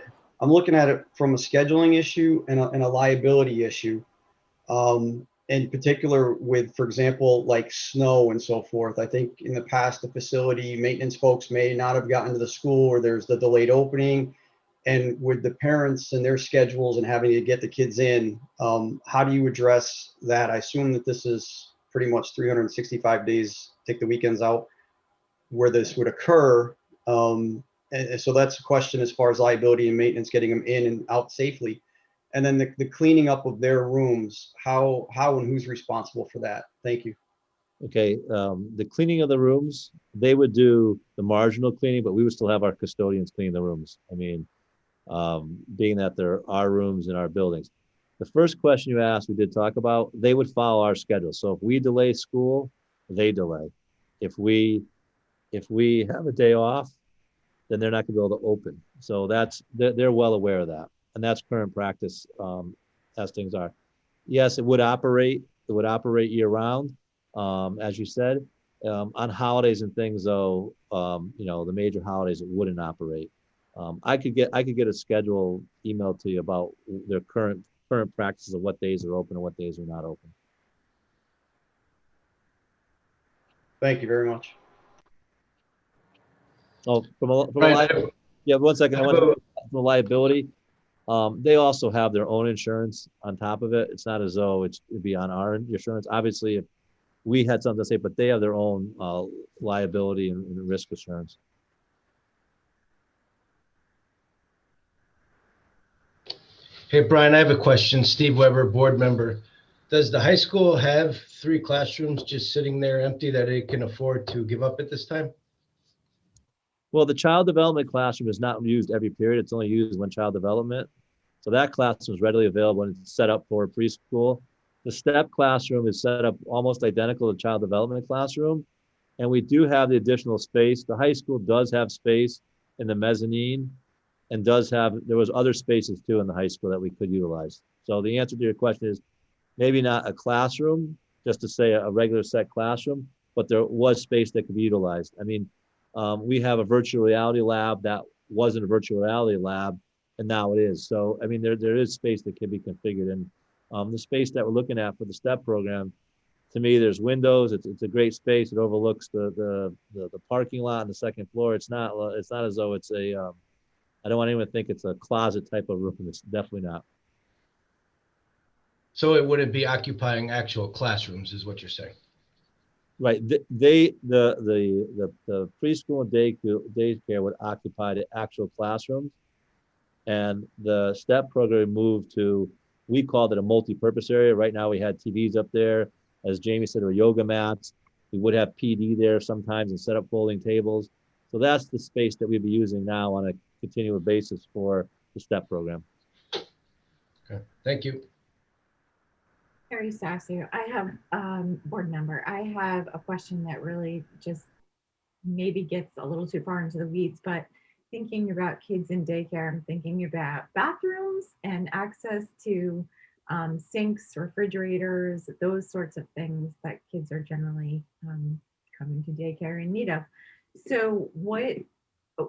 I'm looking at it from a scheduling issue and a liability issue. In particular with, for example, like snow and so forth. I think in the past, the facility maintenance folks may not have gotten to the school, or there's the delayed opening. And with the parents and their schedules and having to get the kids in, how do you address that? I assume that this is pretty much 365 days, take the weekends out, where this would occur. And so that's a question as far as liability and maintenance, getting them in and out safely. And then the cleaning up of their rooms, how and who's responsible for that? Thank you. Okay, the cleaning of the rooms, they would do the marginal cleaning, but we would still have our custodians clean the rooms. I mean, being that they're our rooms in our buildings. The first question you asked, we did talk about, they would follow our schedule. So if we delay school, they delay. If we have a day off, then they're not gonna be able to open. So they're well aware of that. And that's current practice, as things are. Yes, it would operate year round, as you said. On holidays and things though, you know, the major holidays, it wouldn't operate. I could get a schedule emailed to you about their current practices of what days are open and what days are not open. Thank you very much. Oh, yeah, 1 second. From a liability, they also have their own insurance on top of it. It's not as though it'd be on our insurance. Obviously, if we had something to say, but they have their own liability and risk insurance. Hey, Brian, I have a question. Steve Weber, board member. Does the high school have 3 classrooms just sitting there empty that it can afford to give up at this time? Well, the child development classroom is not used every period. It's only used when child development. So that classroom is readily available and it's set up for preschool. The STEP classroom is set up almost identical to child development classroom. And we do have the additional space. The high school does have space in the mezzanine and there was other spaces too in the high school that we could utilize. So the answer to your question is maybe not a classroom, just to say a regular set classroom, but there was space that could be utilized. I mean, we have a virtual reality lab that wasn't a virtual reality lab, and now it is. So, I mean, there is space that can be configured. And the space that we're looking at for the STEP program, to me, there's windows. It's a great space. It overlooks the parking lot on the second floor. It's not as though it's a I don't want anyone to think it's a closet type of room. It's definitely not. So it wouldn't be occupying actual classrooms, is what you're saying? Right. The preschool and daycare would occupy the actual classrooms, and the STEP program moved to, we called it a multi-purpose area. Right now we had TVs up there. As Jamie said, there were yoga mats. We would have PD there sometimes and set up folding tables. So that's the space that we'd be using now on a continual basis for the STEP program. Okay, thank you. Carrie Sassy, I have, board member, I have a question that really just maybe gets a little too far into the weeds, but thinking about kids in daycare, I'm thinking about bathrooms and access to sinks, refrigerators, those sorts of things that kids are generally coming to daycare in need of. So what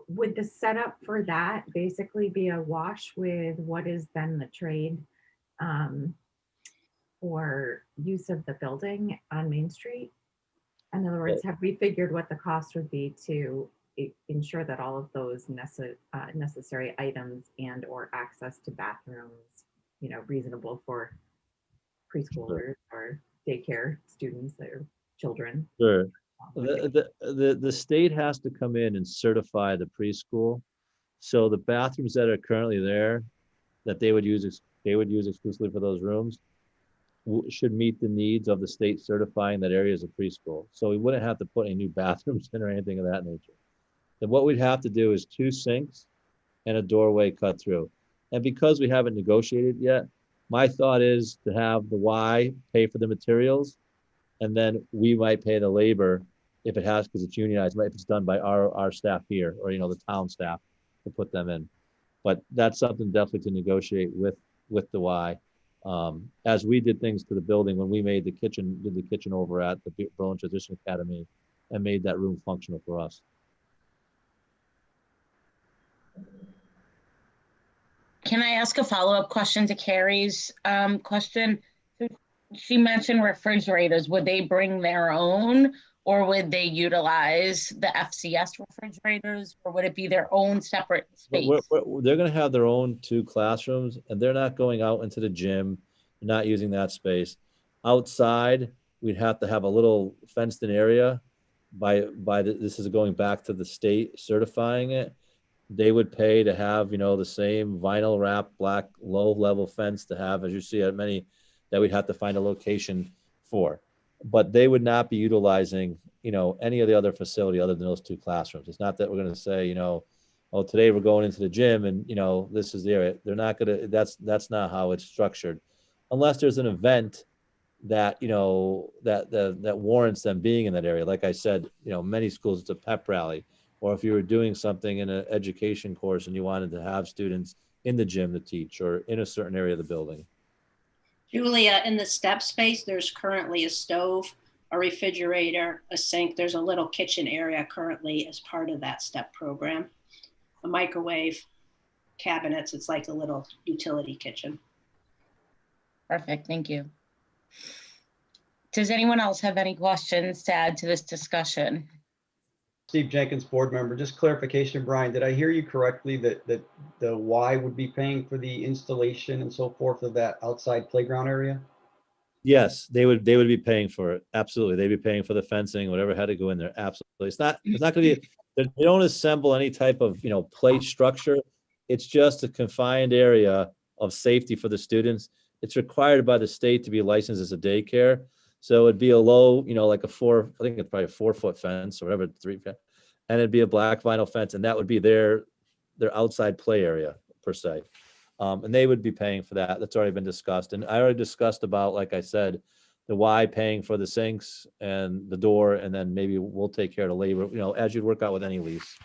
would the setup for that basically be a wash with what is then the trade for use of the building on Main Street? In other words, have we figured what the cost would be to ensure that all of those necessary items and or access to bathrooms, you know, reasonable for preschoolers or daycare students or children? Sure. The state has to come in and certify the preschool. So the bathrooms that are currently there, that they would use exclusively for those rooms, should meet the needs of the state certifying that area as a preschool. So we wouldn't have to put any new bathrooms in or anything of that nature. And what we'd have to do is 2 sinks and a doorway cut through. And because we haven't negotiated yet, my thought is to have the Y pay for the materials, and then we might pay the labor if it has, because it's unionized, if it's done by our staff here, or, you know, the town staff to put them in. But that's something definitely to negotiate with the Y. As we did things to the building when we made did the kitchen over at the Berlin Transition Academy and made that room functional for us. Can I ask a follow-up question to Carrie's question? She mentioned refrigerators. Would they bring their own, or would they utilize the FCS refrigerators, or would it be their own separate space? They're going to have their oown 2 classrooms, and they're not going out into the gym, not using that space. Outside, we'd have to have a little fenced-in area. This is going back to the state certifying it. They would pay to have, you know, the same vinyl wrap, black, low-level fence to have, as you see at many, that we'd have to find a location for. But they would not be utilizing, you know, any of the other facility other than those 2 classrooms. It's not that we're going to say, you know, oh, today we're going into the gym and, you know, this is the area. They're not going to, that's not how it's structured. Unless there's an event that, you know, that warrants them being in that area. Like I said, you know, many schools, it's a pep rally. Or if you were doing something in an education course and you wanted to have students in the gym to teach or in a certain area of the building. Julia, in the STEP space, there's currently a stove, a refrigerator, a sink. There's a little kitchen area currently as part of that STEP program. A microwave, cabinets. It's like a little utility kitchen. Perfect, thank you. Does anyone else have any questions to add to this discussion? Steve Jenkins, board member, just clarification, Brian, did I hear you correctly that the Y would be paying for the installation and so forth of that outside playground area? Yes, they would be paying for it. Absolutely. They'd be paying for the fencing, whatever had to go in there. Absolutely. It's not going to be, they don't assemble any type of, you know, play structure. It's just a confined area of safety for the students. It's required by the state to be licensed as a daycare. So it'd be a low, you know, like I think it's probably a 4-foot fence or whatever, 3 feet, and it'd be a black vinyl fence, and that would be their outside play area per se. And they would be paying for that. That's already been discussed. And I already discussed about, like I said, the Y paying for the sinks and the door, and then maybe we'll take care of the labor, you know, as you'd work out with any lease.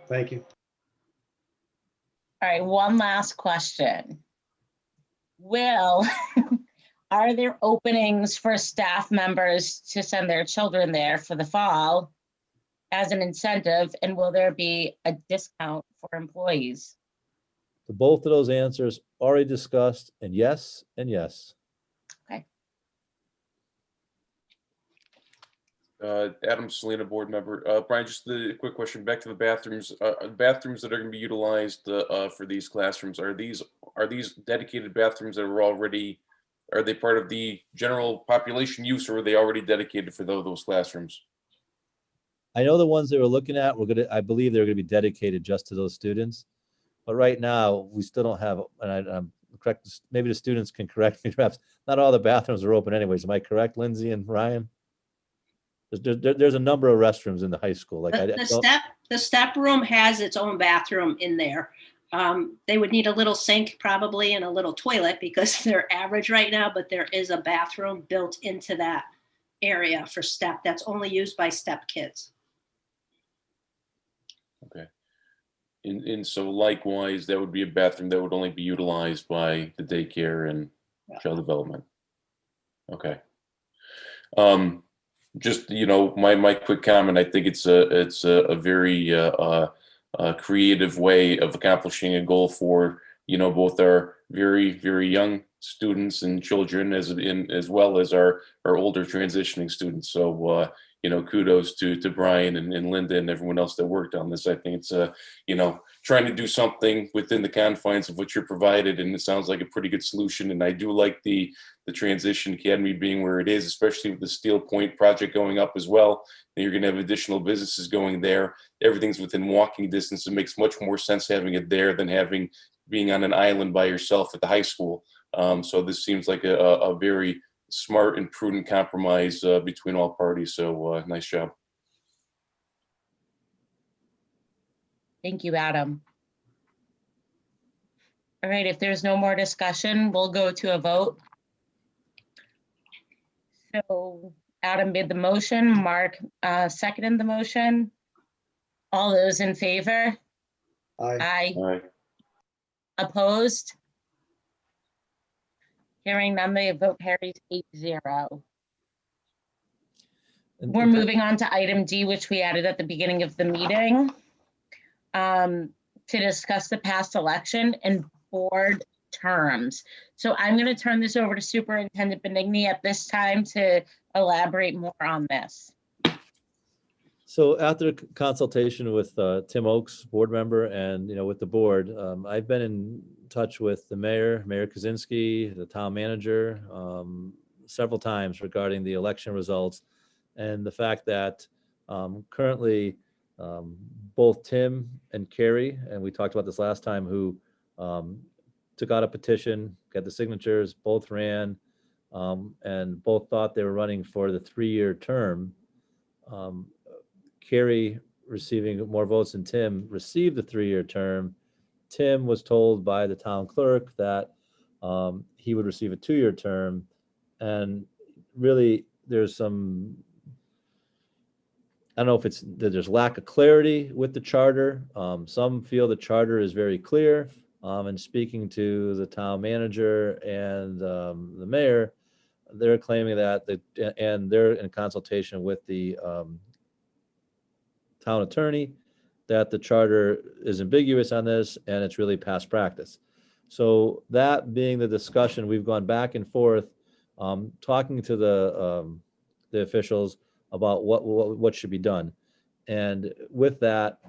Thank you. All right, one last question. Are there openings for staff members to send their children there for the fall as an incentive? And will there be a discount for employees? So both of those answers already discussed, and yes, and yes. Okay. Adam Selena, board member. Brian, just a quick question back to the bathrooms. Bathrooms that are going to be utilized for these classrooms, are these dedicated bathrooms that are they part of the general population use, or are they already dedicated for those classrooms? I know the ones they were looking at, I believe they're going to be dedicated just to those students. But right now, we still don't have, and correct, maybe the students can correct me, perhaps not all the bathrooms are open anyways. Am I correct, Lindsay and Ryan? There's a number of restrooms in the high school. Like The step room has its own bathroom in there. They would need a little sink probably and a little toilet because they're average right now, but there is a bathroom built into that area for step that's only used by step kids. Okay. And so likewise, that would be a bathroom that would only be utilized by the daycare and child development. Okay. Just, my quick comment, I think it's a very creative way of accomplishing a goal for, both our very, very young students and children as well as our older transitioning students. So, kudos to Brian and Linda and everyone else that worked on this. I think it's, trying to do something within the confines of what you're provided. And it sounds like a pretty good solution. And I do like the Transition Academy being where it is, especially with the Steel Point project going up as well. And you're going to have additional businesses going there. Everything's within walking distance. It makes much more sense having it there than being on an island by yourself at the high school. So this seems like a very smart and prudent compromise between all parties. So nice job. Thank you, Adam. All right, if there's no more discussion, we'll go to a vote. So Adam made the motion, Mark seconded the motion. All those in favor? Aye. Aye. All right. Opposed? Hearing none, the vote carries 8-0. We're moving on to item D, which we added at the beginning of the meeting, to discuss the past election and board terms. So I'm going to turn this over to Superintendent Benigni at this time to elaborate more on this. So after consultation with Tim Oakes, board member, and with the board, I've been in touch with the Mayor Kaczynski, the town manager, several times regarding the election results and the fact that currently both Tim and Carrie, and we talked about this last time, who took out a petition, got the signatures, both ran, and both thought they were running for the 3-year term. Carrie, receiving more votes than Tim, received the 3-year term. Tim was told by the town clerk that he would receive a 2-year term. And really, there's some, I don't know if it's that there's lack of clarity with the charter. Some feel the charter is very clear. And speaking to the town manager and the mayor, they're claiming that, and they're in consultation with the town attorney, that the charter is ambiguous on this and it's really past practice. So that being the discussion, we've gone back and forth, talking to the officials about what should be done. And with that,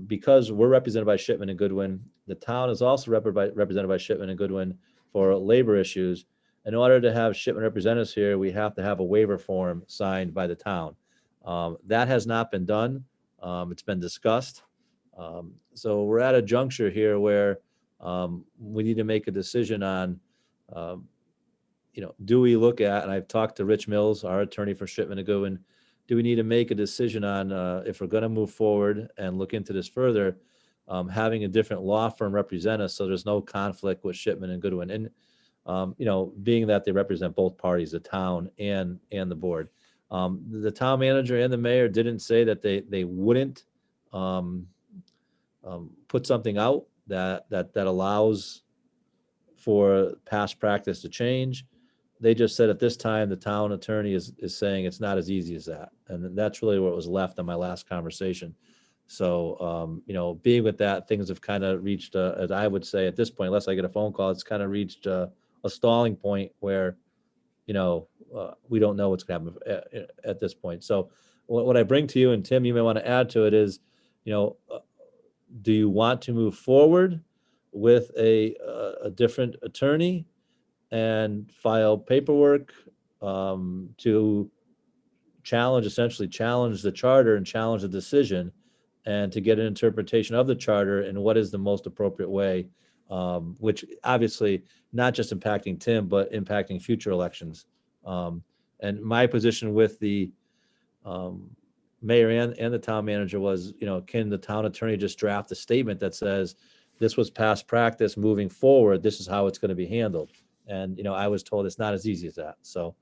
because we're represented by Shipman and Goodwin, the town is also represented by Shipman and Goodwin for labor issues. In order to have Shipman represent us here, we have to have a waiver form signed by the town. That has not been done. It's been discussed. So we're at a juncture here where we need to make a decision on, do we look at, and I've talked to Rich Mills, our attorney for Shipman and Goodwin, do we need to make a decision on if we're going to move forward and look into this further, having a different law firm represent us so there's no conflict with Shipman and Goodwin, and being that they represent both parties, the town and the board. The town manager and the mayor didn't say that they wouldn't put something out that allows for past practice to change. They just said at this time, the town attorney is saying it's not as easy as that. And that's really what was left on my last conversation. So, being with that, things have kind of reached, as I would say at this point, unless I get a phone call, it's kind of reached a stalling point where, we don't know what's going to happen at this point. So what I bring to you, and Tim, you may want to add to it, is, do you want to move forward with a different attorney and file paperwork to essentially challenge the charter and challenge the decision, and to get an interpretation of the charter and what is the most appropriate way which obviously not just impacting Tim, but impacting future elections. And my position with the mayor and the town manager was, can the town attorney just draft a statement that says, this was past practice, moving forward, this is how it's going to be handled. And, I was told it's not as easy as that. So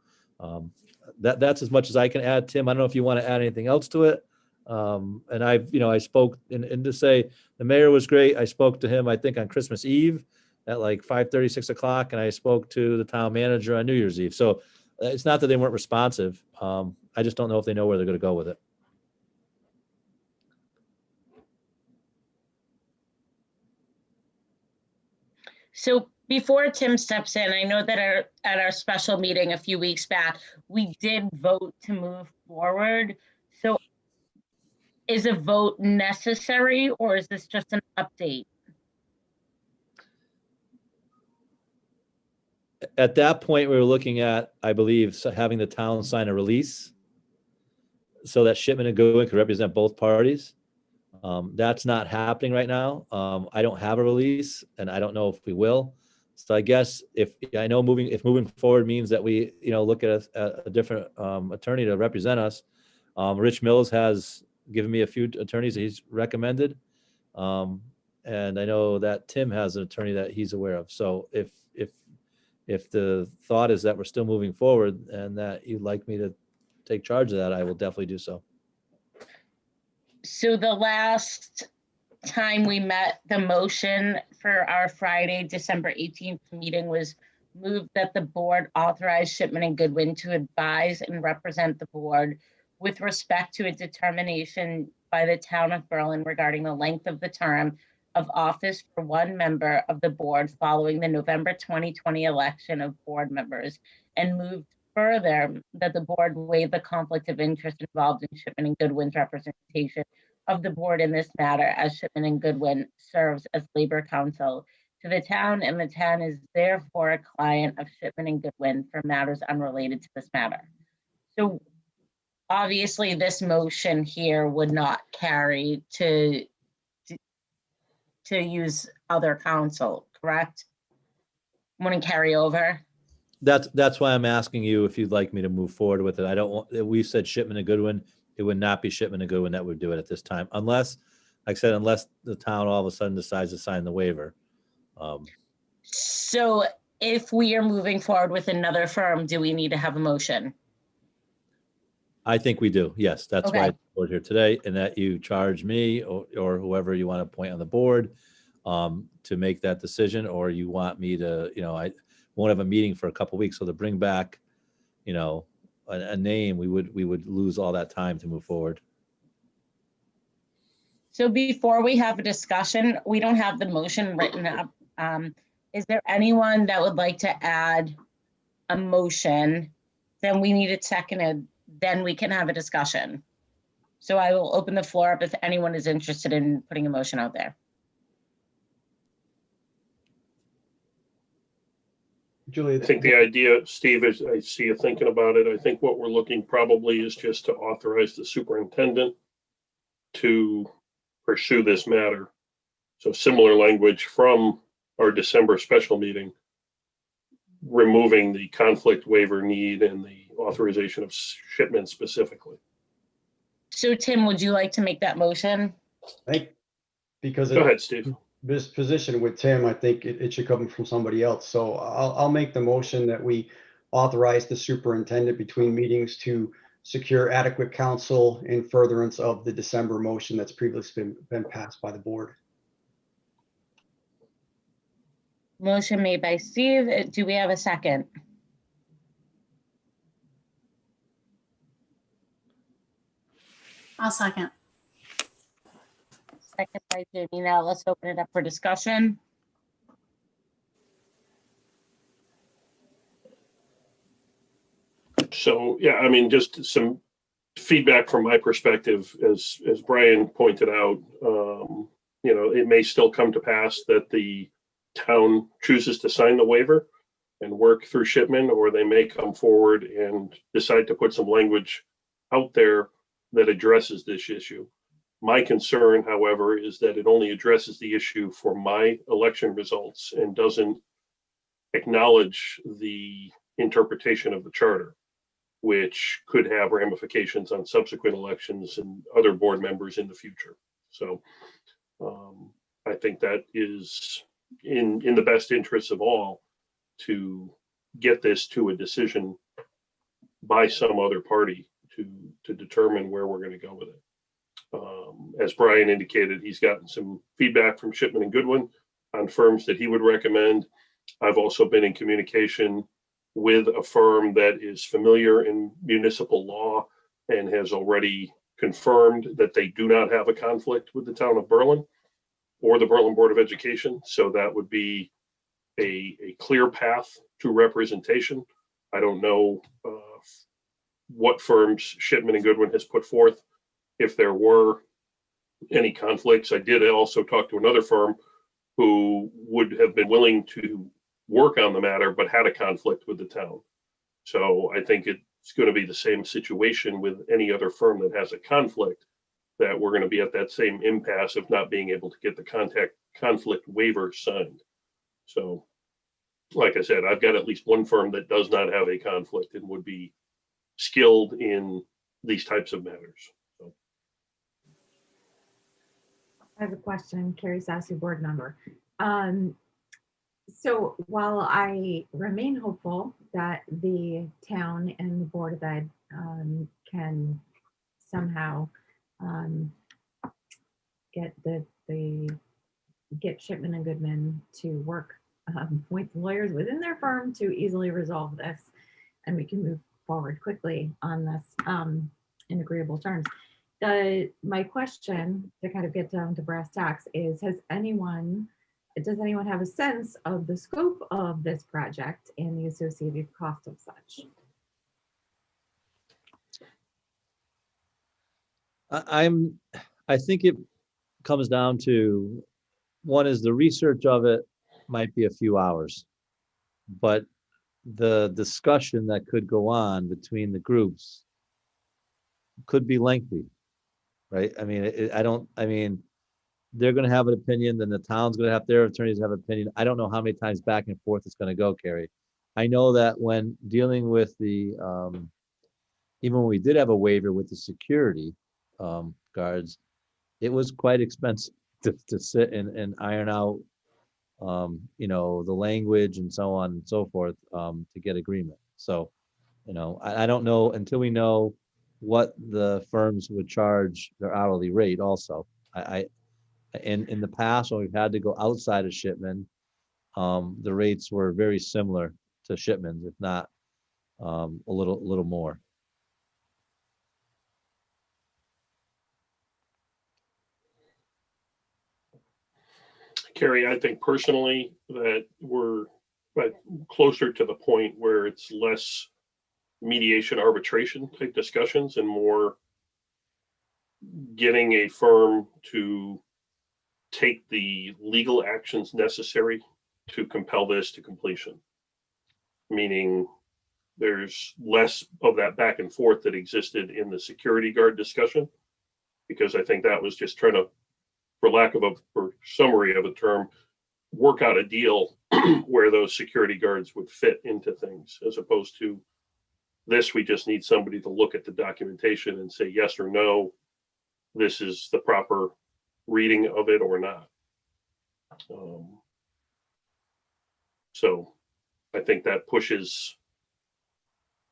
that's as much as I can add. Tim, I don't know if you want to add anything else to it. And I spoke, and to say the mayor was great. I spoke to him, I think on Christmas Eve at like 5:30, 6 o'clock. And I spoke to the town manager on New Year's Eve. So it's not that they weren't responsive. I just don't know if they know where they're going to go with it. So before Tim steps in, I know that at our special meeting a few weeks back, we did vote to move forward. So is a vote necessary, or is this just an update? At that point, we were looking at, I believe, having the town sign a release so that Shipman and Goodwin could represent both parties. That's not happening right now. I don't have a release, and I don't know if we will. So I guess if moving forward means that we, look at a different attorney to represent us. Rich Mills has given me a few attorneys that he's recommended, and I know that Tim has an attorney that he's aware of. So if the thought is that we're still moving forward and that you'd like me to take charge of that, I will definitely do so. So the last time we met, the motion for our Friday, December 18th meeting was moved that the board authorize Shipman and Goodwin to advise and represent the board with respect to a determination by the town of Berlin regarding the length of the term of office for one member of the board following the November 2020 election of board members, and moved further that the board waive the conflict of interest involved in Shipman and Goodwin's representation of the board in this matter, as Shipman and Goodwin serves as labor counsel to the town, and the town is therefore a client of Shipman and Goodwin for matters unrelated to this matter. So obviously this motion here would not carry to use other counsel, correct? Wouldn't carry over? That's why I'm asking you if you'd like me to move forward with it. I don't want, we said Shipman and Goodwin. It would not be Shipman and Goodwin that would do it at this time, unless, like I said, unless the town all of a sudden decides to sign the waiver. So if we are moving forward with another firm, do we need to have a motion? I think we do. Yes, that's Okay. why we're here today, and that you charge me or whoever you want to appoint on the board to make that decision, or you want me to, I won't have a meeting for a couple of weeks, so to bring back, a name, we would lose all that time to move forward. So before we have a discussion, we don't have the motion written up. Is there anyone that would like to add a motion? Then we need it seconded, then we can have a discussion. So I will open the floor up if anyone is interested in putting a motion out there. Julie, I think the idea, Steve, is I see you thinking about it. I think what we're looking probably is just to authorize the superintendent to pursue this matter. So similar language from our December special meeting, removing the conflict waiver need and the authorization of Shipman specifically. So Tim, would you like to make that motion? Because Go ahead, Steve. this position with Tim, I think it should come from somebody else. So I'll make the motion that we authorize the superintendent between meetings to secure adequate counsel in furtherance of the December motion that's previously been passed by the board. Motion made by Steve. Do we have a second? I'll second. Second by Jamie. Now let's open it up for discussion. So, yeah, I mean, just some feedback from my perspective, as Brian pointed out, it may still come to pass that the town chooses to sign the waiver and work through Shipman, or they may come forward and decide to put some language out there that addresses this issue. My concern, however, is that it only addresses the issue for my election results and doesn't acknowledge the interpretation of the charter, which could have ramifications on subsequent elections and other board members in the future. So I think that is in the best interests of all to get this to a decision by some other party to determine where we're going to go with it. As Brian indicated, he's gotten some feedback from Shipman and Goodwin on firms that he would recommend. I've also been in communication with a firm that is familiar in municipal law and has already confirmed that they do not have a conflict with the town of Berlin or the Berlin Board of Education. So that would be a clear path to representation. I don't know what firms Shipman and Goodwin has put forth. If there were any conflicts, I did also talk to another firm who would have been willing to work on the matter, but had a conflict with the town. So I think it's going to be the same situation with any other firm that has a conflict, that we're going to be at that same impasse of not being able to get the conflict waiver signed. So, like I said, I've got at least one firm that does not have a conflict and would be skilled in these types of matters. So. I have a question, Carrie Sassy, board member. So while I remain hopeful that the town and the Board of Ed can somehow get Shipman and Goodman to work with lawyers within their firm to easily resolve this, and we can move forward quickly on this in agreeable terms. My question, to kind of get down to brass tacks, is does anyone have a sense of the scope of this project and the associated cost of such? I think it comes down to, one is the research of it might be a few hours, but the discussion that could go on between the groups could be lengthy, right? I mean, they're going to have an opinion, then the town's going to have their attorneys have an opinion. I don't know how many times back and forth it's going to go, Carrie. I know that when dealing with the, even when we did have a waiver with the security guards, it was quite expensive to sit and iron out, the language and so on and so forth to get agreement. So, I don't know until we know what the firms would charge their hourly rate also. In the past, when we've had to go outside of Shipman, the rates were very similar to Shipman's, if not a little more. Carrie, I think personally that we're closer to the point where it's less mediation arbitration type discussions and more getting a firm to take the legal actions necessary to compel this to completion. Meaning there's less of that back and forth that existed in the security guard discussion, because I think that was just trying to, for lack of a summary of a term, work out a deal where those security guards would fit into things, as opposed to this, we just need somebody to look at the documentation and say yes or no, this is the proper reading of it or not. So I think that pushes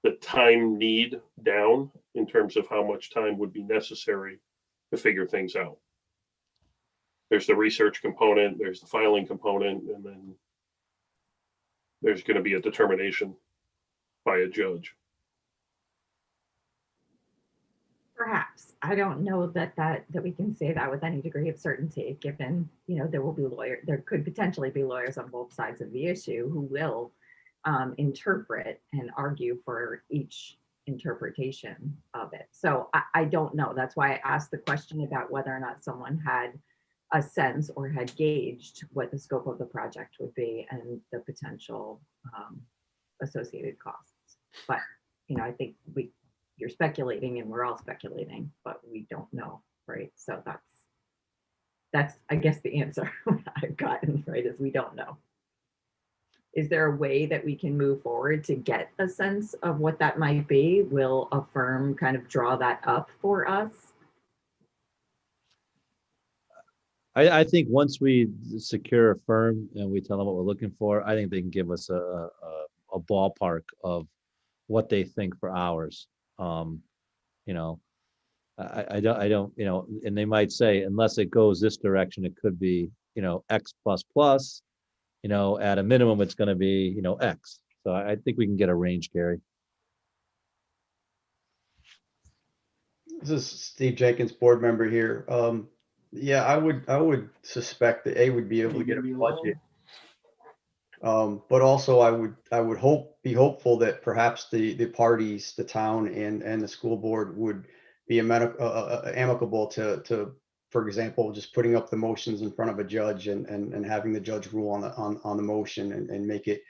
the time need down in terms of how much time would be necessary to figure things out. There's the research component, there's the filing component, and then there's going to be a determination by a judge. Perhaps. I don't know that we can say that with any degree of certainty, given, there could potentially be lawyers on both sides of the issue who will interpret and argue for each interpretation of it. So I don't know. That's why I asked the question about whether or not someone had a sense or had gauged what the scope of the project would be and the potential associated costs. But, I think you're speculating and we're all speculating, but we don't know right? So that's I guess the answer I've gotten, right, is we don't know. Is there a way that we can move forward to get a sense of what that might be? Will a firm kind of draw that up for us? I think once we secure a firm and we tell them what we're looking for, I think they can give us a ballpark of what they think for hours. You know, I don't, you know, and they might say, unless it goes this direction, it could be, you know, X plus plus, you know, at a minimum, it's going to be, you know, X. So I think we can get a range, Gary. This is Steve Jenkins, board member here. Yeah, I would suspect that A would be able to get a budget. But also I would be hopeful that perhaps the parties, the town and the school board would be amicable to, for example, just putting up the motions in front of a judge and having the judge rule on the motion and make it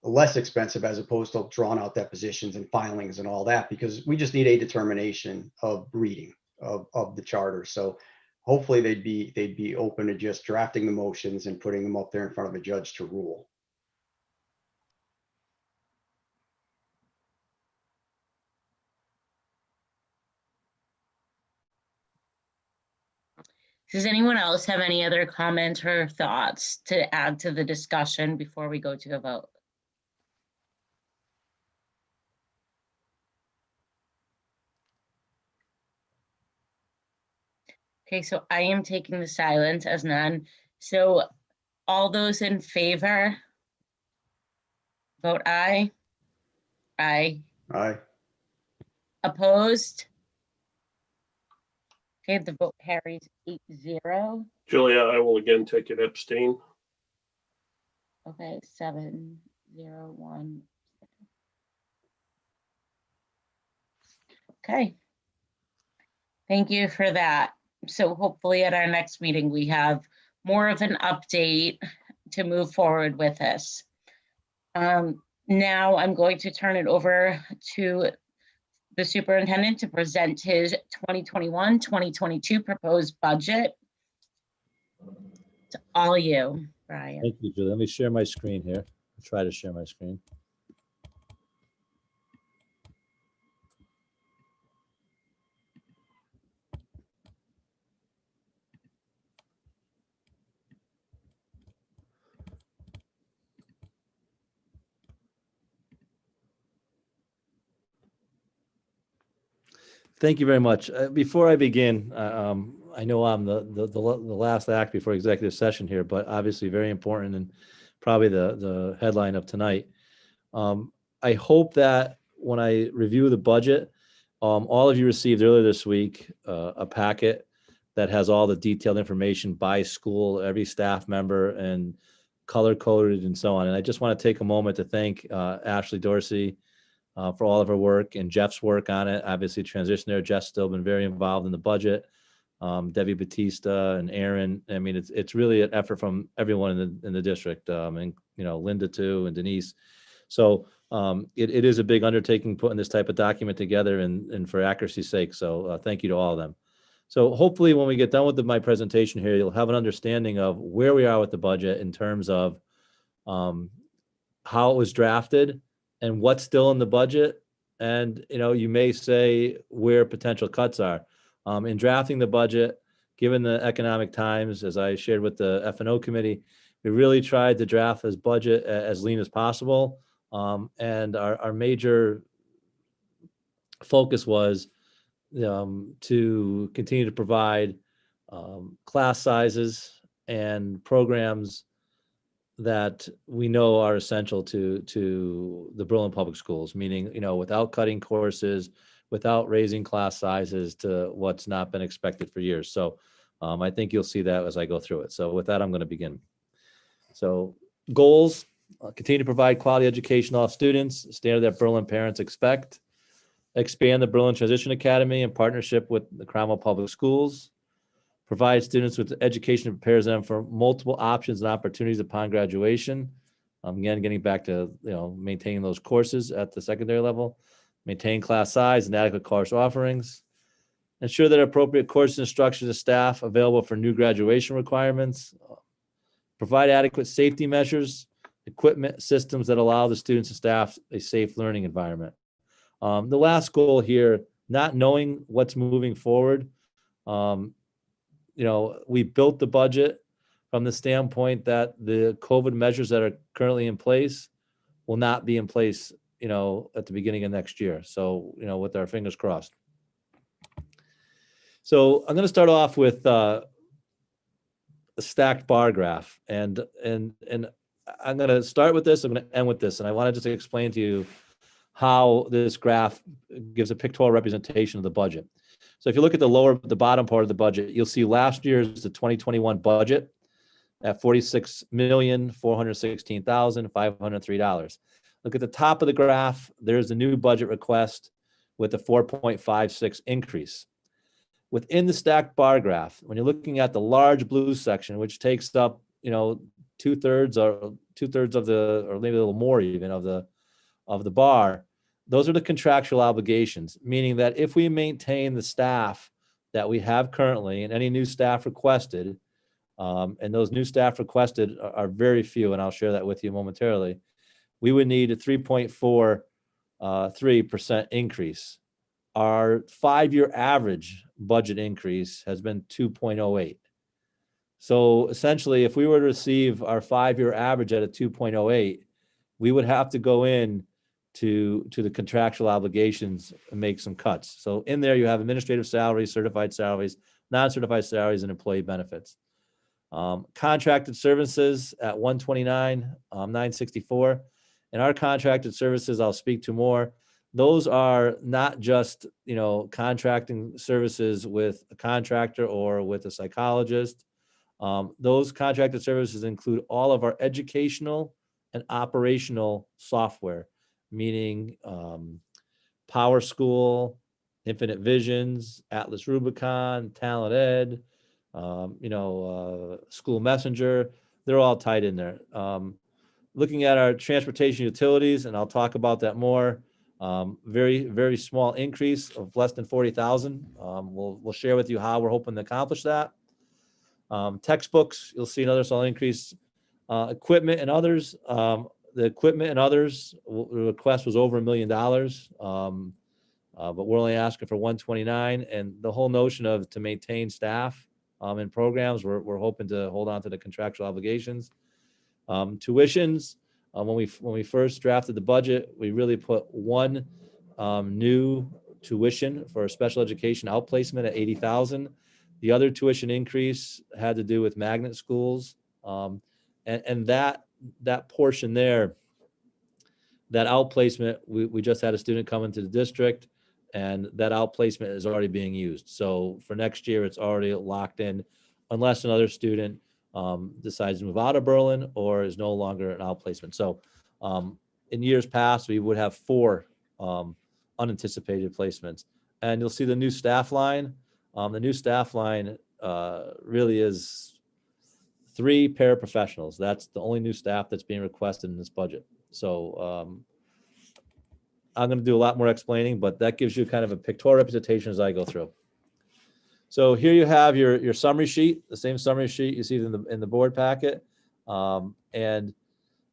less expensive as opposed to drawn out depositions and filings and all that, because we just need a determination of reading of the charter. So hopefully they'd be open to just drafting the motions and putting them up there in front of a judge to rule. Does anyone else have any other comments or thoughts to add to the discussion before we go to a vote? Okay, so I am taking the silence as none. So all those in favor, vote aye. Aye. Aye. Opposed? Okay, the vote carries 8-0. Julia, I will again take it abstain. Okay, 7-0-1. Okay. Thank you for that. So hopefully at our next meeting, we have more of an update to move forward with this. Now I'm going to turn it over to the superintendent to present his 2021-2022 proposed budget. To all you, Brian. Thank you, Julie. Let me share my screen here. I'll try to share my screen. Thank you very much. Before I begin, I know I'm the last act before executive session here, but obviously very important and probably the headline of tonight. I hope that when I review the budget, all of you received earlier this week a packet that has all the detailed information by school, every staff member, and color coded and so on. And I just want to take a moment to thank Ashley Dorsey for all of her work and Jeff's work on it. Obviously, transition there. Jeff's still been very involved in the budget. Debbie Batista and Aaron. I mean, it's really an effort from everyone in the district, and you know, Linda too, and Denise. So it is a big undertaking putting this type of document together, and for accuracy's sake. So thank you to all of them. So hopefully, when we get done with my presentation here, you'll have an understanding of where we are with the budget in terms of how it was drafted and what's still in the budget. And, you know, you may say where potential cuts are. In drafting the budget, given the economic times, as I shared with the F&O committee, we really tried to draft this budget as lean as possible. And our major focus was to continue to provide class sizes and programs that we know are essential to the Berlin Public Schools, meaning, you know, without cutting courses, without raising class sizes to what's not been expected for years. So I think you'll see that as I go through it. So with that, I'm going to begin. So goals, continue to provide quality education to all students, standard that Berlin parents expect, expand the Berlin Transition Academy in partnership with the Cromwell Public Schools, provide students with education that prepares them for multiple options and opportunities upon graduation. Again, getting back to, you know, maintaining those courses at the secondary level, maintain class size and adequate course offerings, Ensure that appropriate course instruction to staff available for new graduation requirements. Provide adequate safety measures, equipment, systems that allow the students and staff a safe learning environment. The last goal here, not knowing what's moving forward. We built the budget from the standpoint that the COVID measures that are currently in place will not be in place, at the beginning of next year. So, with our fingers crossed. So I'm going to start off with a stacked bar graph, and I'm going to start with this. I'm going to end with this, and I want to just explain to you how this graph gives a pictorial representation of the budget. So if you look at the bottom part of the budget, you'll see last year's the 2021 budget at $46,416,503. Look at the top of the graph. There's the new budget request with a 4.56 increase. Within the stacked bar graph, when you're looking at the large blue section, which takes up, 2/3 or maybe a little more even of the bar, those are the contractual obligations, meaning that if we maintain the staff that we have currently and any new staff requested, and those new staff requested are very few, and I'll share that with you momentarily, we would need a 3.43% increase. Our 5-year average budget increase has been 2.08. So essentially, if we were to receive our 5-year average at a 2.08, we would have to go in to the contractual obligations and make some cuts. So in there, you have administrative salaries, certified salaries, non-certified salaries, and employee benefits. Contracted services at 129,964. And our contracted services, I'll speak to more. Those are not just, contracting services with a contractor or with a psychologist. Those contracted services include all of our educational and operational software, meaning Power School, Infinite Visions, Atlas Rubicon, Talent Ed, School Messenger. They're all tied in there. Looking at our transportation utilities, and I'll talk about that more. Very, very small increase of less than 40,000. We'll share with you how we're hoping to accomplish that. Textbooks, you'll see another small increase. Equipment and others. The equipment and others, the request was over $1 million, but we're only asking for 129. And the whole notion of to maintain staff in programs, we're hoping to hold on to the contractual obligations. Tuitions, when we first drafted the budget, we really put one new tuition for special education outplacement at 80,000. The other tuition increase had to do with magnet schools, and that portion there, that outplacement, we just had a student come into the district, and that outplacement is already being used. So for next year, it's already locked in, unless another student decides to move out of Berlin or is no longer an outplacement. So in years past, we would have 4 unanticipated placements. And you'll see the new staff line. The new staff line really is 3 paraprofessionals. That's the only new staff that's being requested in this budget. So I'm going to do a lot more explaining, but that gives you kind of a pictorial representation as I go through. So here you have your summary sheet, the same summary sheet you see in the board packet. And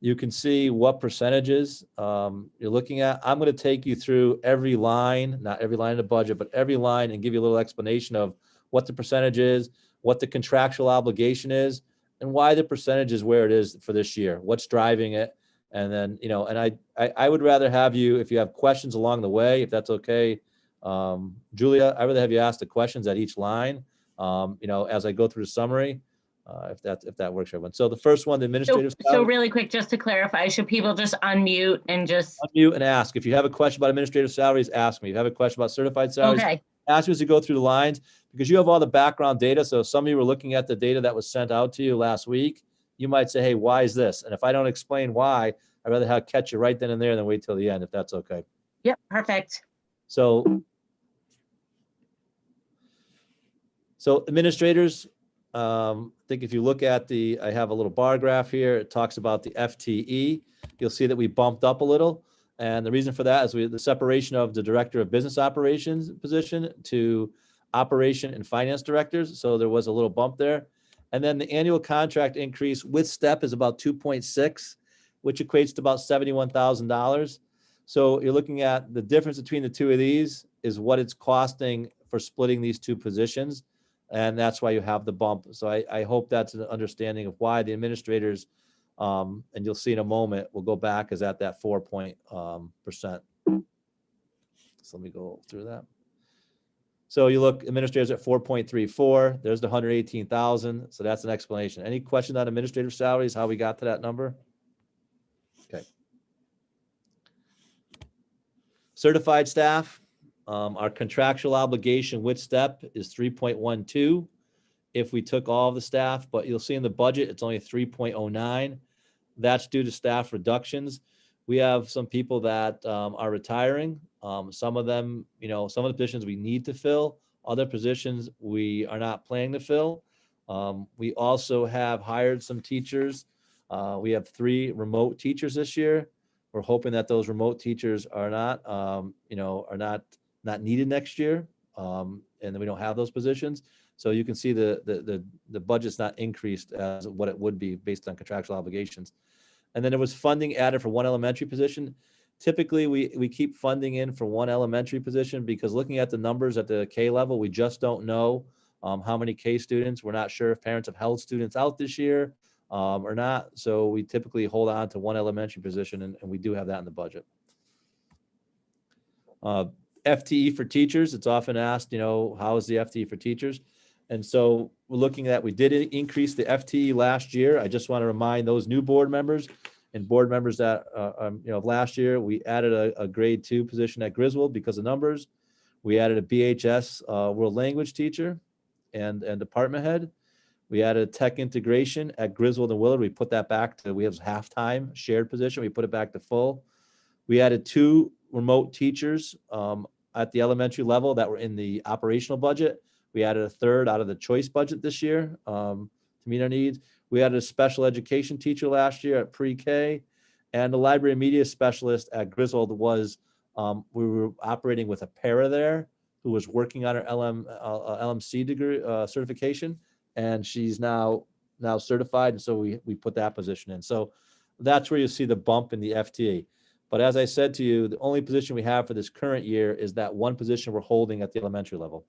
you can see what percentages you're looking at. I'm going to take you through every line, not every line in the budget, but every line, and give you a little explanation of what the percentage is, what the contractual obligation is, and why the percentage is where it is for this year, what's driving it. And then, and I would rather have you, if you have questions along the way, if that's okay, Julia, I'd rather have you ask the questions at each line, as I go through the summary, if that works for everyone. So the first one, the administrative. So really quick, just to clarify, should people just unmute and just unmute and ask? If you have a question about administrative salaries, ask me. If you have a question about certified salaries, okay, ask me as you go through the lines, because you have all the background data. So if some of you were looking at the data that was sent out to you last week, you might say, hey, why is this? And if I don't explain why, I'd rather catch you right then and there than wait till the end, if that's okay. Yep, perfect. So administrators, I think if you look at I have a little bar graph here, it talks about the FTE. You'll see that we bumped up a little. And the reason for that is the separation of the director of business operations position to operation and finance directors. So there was a little bump there. And then the annual contract increase with STEP is about 2.6, which equates to about $71,000. So you're looking at the difference between the two of these is what it's costing for splitting these two positions. And that's why you have the bump. So I hope that's an understanding of why the administrators, and you'll see in a moment, will go back is at that 4%. So let me go through that. So you look, administrators at 4.34, there's the 118,000. So that's an explanation. Any questions on administrative salaries, how we got to that number? Okay. Certified staff, our contractual obligation with STEP is 3.12 if we took all of the staff, but you'll see in the budget, it's only 3.09. That's due to staff reductions. We have some people that are retiring. Some of them, some of the positions we need to fill. Other positions we are not planning to fill. We also have hired some teachers. We have 3 remote teachers this year. We're hoping that those remote teachers are not, not needed next year, and then we don't have those positions. So you can see the budget's not increased as what it would be based on contractual obligations. And then there was funding added for 1 elementary position. Typically, we keep funding in for 1 elementary position because looking at the numbers at the K level, we just don't know how many K students. We're not sure if parents have held students out this year or not. So we typically hold on to 1 elementary position, and we do have that in the budget. FTE for teachers, it's often asked, how is the FTE for teachers? And so we're looking at, we did increase the FTE last year. I just want to remind those new board members and board members that, last year we added a grade 2 position at Griswold because of numbers. We added a BHS world language teacher and department head. We added a tech integration at Griswold and Willard. We put that back to, we have half-time shared position. We put it back to full. We added 2 remote teachers at the elementary level that were in the operational budget. We added a 3rd out of the choice budget this year to meet our needs. We added a special education teacher last year at pre-K, and the library media specialist at Griswold was, we were operating with a para there who was working on her LMC degree certification, and she's now certified, and so we put that position in. So that's where you see the bump in the FTE. But as I said to you, the only position we have for this current year is that 1 position we're holding at the elementary level.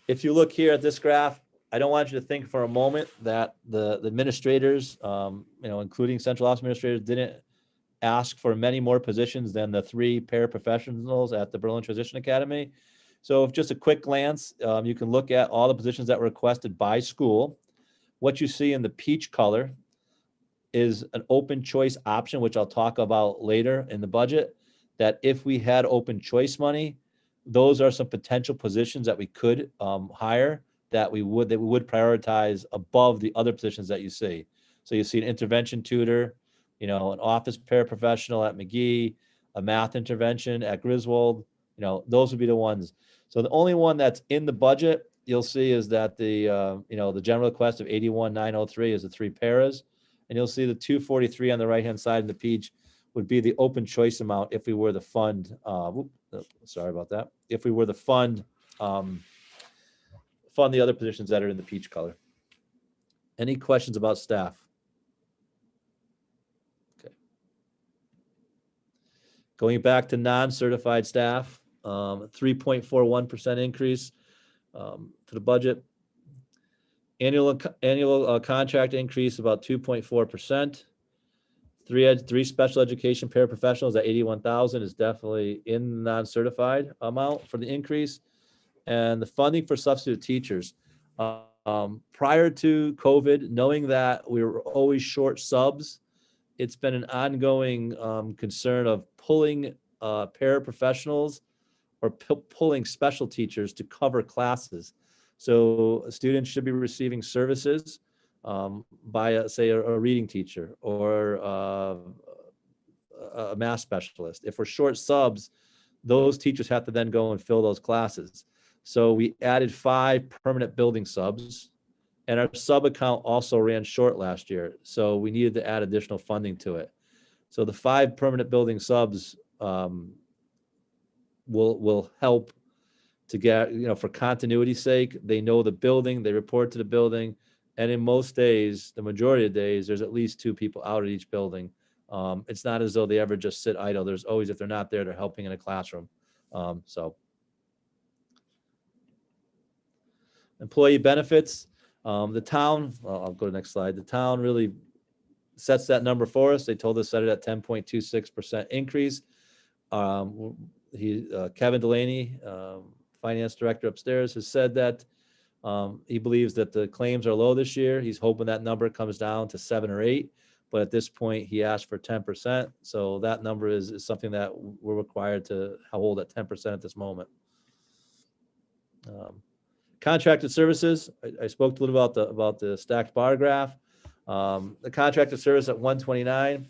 If you look here at this graph, I don't want you to think for a moment that the administrators, including central office administrators, didn't ask for many more positions than the 3 paraprofessionals at the Berlin Transition Academy. So if just a quick glance, you can look at all the positions that were requested by school. What you see in the peach color is an open choice option, which I'll talk about later in the budget, that if we had open choice money, those are some potential positions that we could hire that we would prioritize above the other positions that you see. So you see an intervention tutor, an office paraprofessional at McGee, a math intervention at Griswold, those would be the ones. So the only one that's in the budget you'll see is that the general request of 81,903 is the 3 paras. And you'll see the 243 on the right-hand side in the peach would be the open choice amount if we were the fund. Sorry about that. If we were the fund the other positions that are in the peach color. Any questions about staff? Okay. Going back to non-certified staff, 3.41% increase to the budget. Annual contract increase about 2.4%. 3 special education paraprofessionals at 81,000 is definitely in non-certified amount for the increase. And the funding for substitute teachers. Prior to COVID, knowing that we were always short subs, it's been an ongoing concern of pulling paraprofessionals or pulling special teachers to cover classes. So students should be receiving services by, say, a reading teacher or a math specialist. If we're short subs, those teachers have to then go and fill those classes. So we added 5 permanent building subs, and our sub account also ran short last year. So we needed to add additional funding to it. So the 5 permanent building subs will help to get, for continuity's sake, they know the building, they report to the building. And in most days, the majority of days, there's at least 2 people out at each building. It's not as though they ever just sit idle. There's always, if they're not there, they're helping in a classroom. So employee benefits, the town, I'll go to the next slide. The town really sets that number for us. They told us set it at 10.26% increase. Kevin Delaney, finance director upstairs, has said that he believes that the claims are low this year. He's hoping that number comes down to 7 or 8, but at this point he asked for 10%. So that number is something that we're required to hold at 10% at this moment. Contracted services, I spoke a little about the stacked bar graph. The contracted service at 129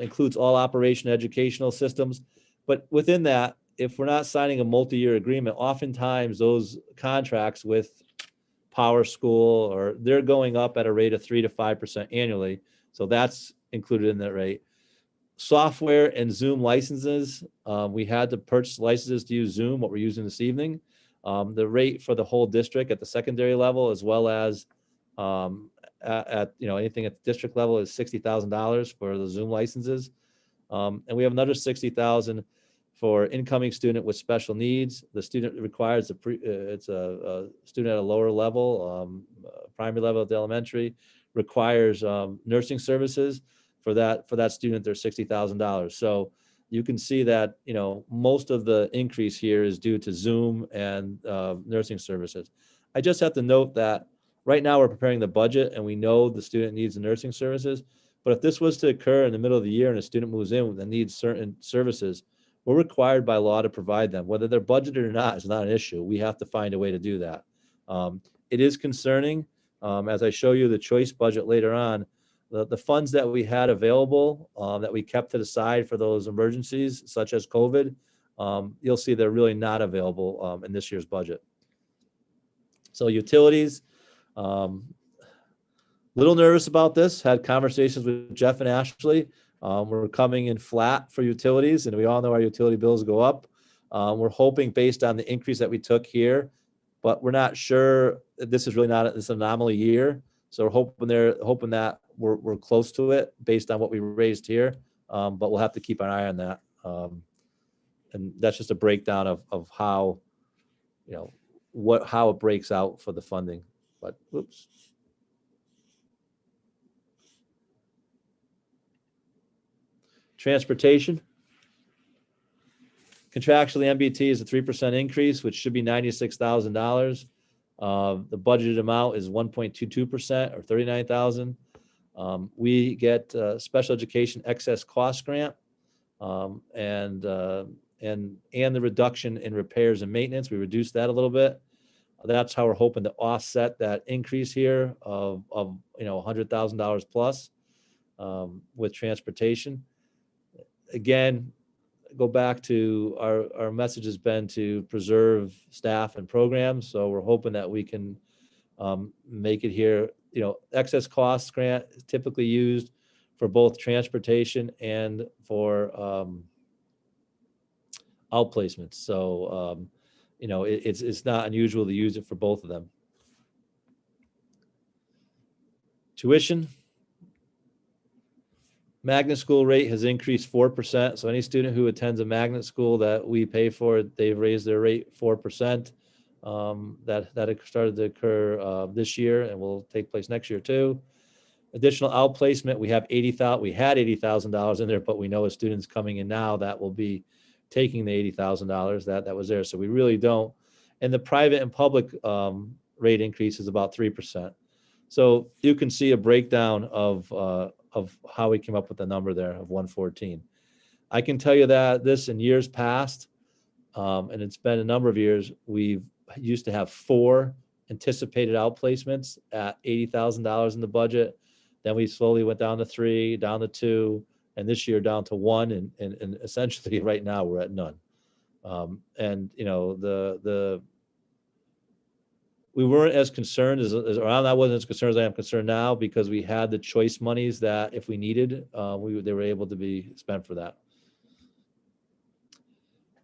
includes all operation educational systems, but within that, if we're not signing a multi-year agreement, oftentimes those contracts with Power School, or they're going up at a rate of 3 to 5% annually. So that's included in that rate. Software and Zoom licenses, we had to purchase licenses to use Zoom, what we're using this evening. The rate for the whole district at the secondary level, as well as at anything at the district level, is $60,000 for the Zoom licenses, and we have another $60,000 for incoming student with special needs. The student requires it's a student at a lower level, primary level of the elementary, requires nursing services. For that student, there's $60,000. So you can see that most of the increase here is due to Zoom and nursing services. I just have to note that right now we're preparing the budget and we know the student needs the nursing services. But if this was to occur in the middle of the year and a student moves in that needs certain services, we're required by law to provide them. Whether they're budgeted or not is not an issue. We have to find a way to do that. It is concerning. As I show you the choice budget later on, the funds that we had available, that we kept to the side for those emergencies, such as COVID, you'll see they're really not available in this year's budget. So utilities, little nervous about this, had conversations with Jeff and Ashley. We're coming in flat for utilities, and we all know our utility bills go up. We're hoping based on the increase that we took here, but we're not sure. This is really not this anomaly year. So we're hoping that we're close to it based on what we raised here. But we'll have to keep an eye on that. And that's just a breakdown of how, how it breaks out for the funding. But whoops. Transportation. Contractually, MBT is a 3% increase, which should be $96,000. The budgeted amount is 1.22% or $39,000. We get special education excess cost grant and the reduction in repairs and maintenance. We reduced that a little bit. That's how we're hoping to offset that increase here of $100,000 plus with transportation. Again, go back to our message has been to preserve staff and programs. So we're hoping that we can make it here. Excess cost grant is typically used for both transportation and for outplacements. So, it's not unusual to use it for both of them. Tuition. Magnet school rate has increased 4%. So any student who attends a magnet school that we pay for, they've raised their rate 4%. That started to occur this year and will take place next year too. Additional outplacement, we had $80,000 in there, but we know as students coming in now that will be taking the $80,000 that was there. So we really don't. And the private and public rate increase is about 3%. So you can see a breakdown of how we came up with the number there of 114. I can tell you that this in years past, and it's been a number of years, we've used to have 4 anticipated outplacements at $80,000 in the budget. Then we slowly went down to 3, down to 2, and this year down to 1, and essentially right now we're at none. We weren't as concerned or I wasn't as concerned as I am concerned now because we had the choice monies that if we needed, they were able to be spent for that.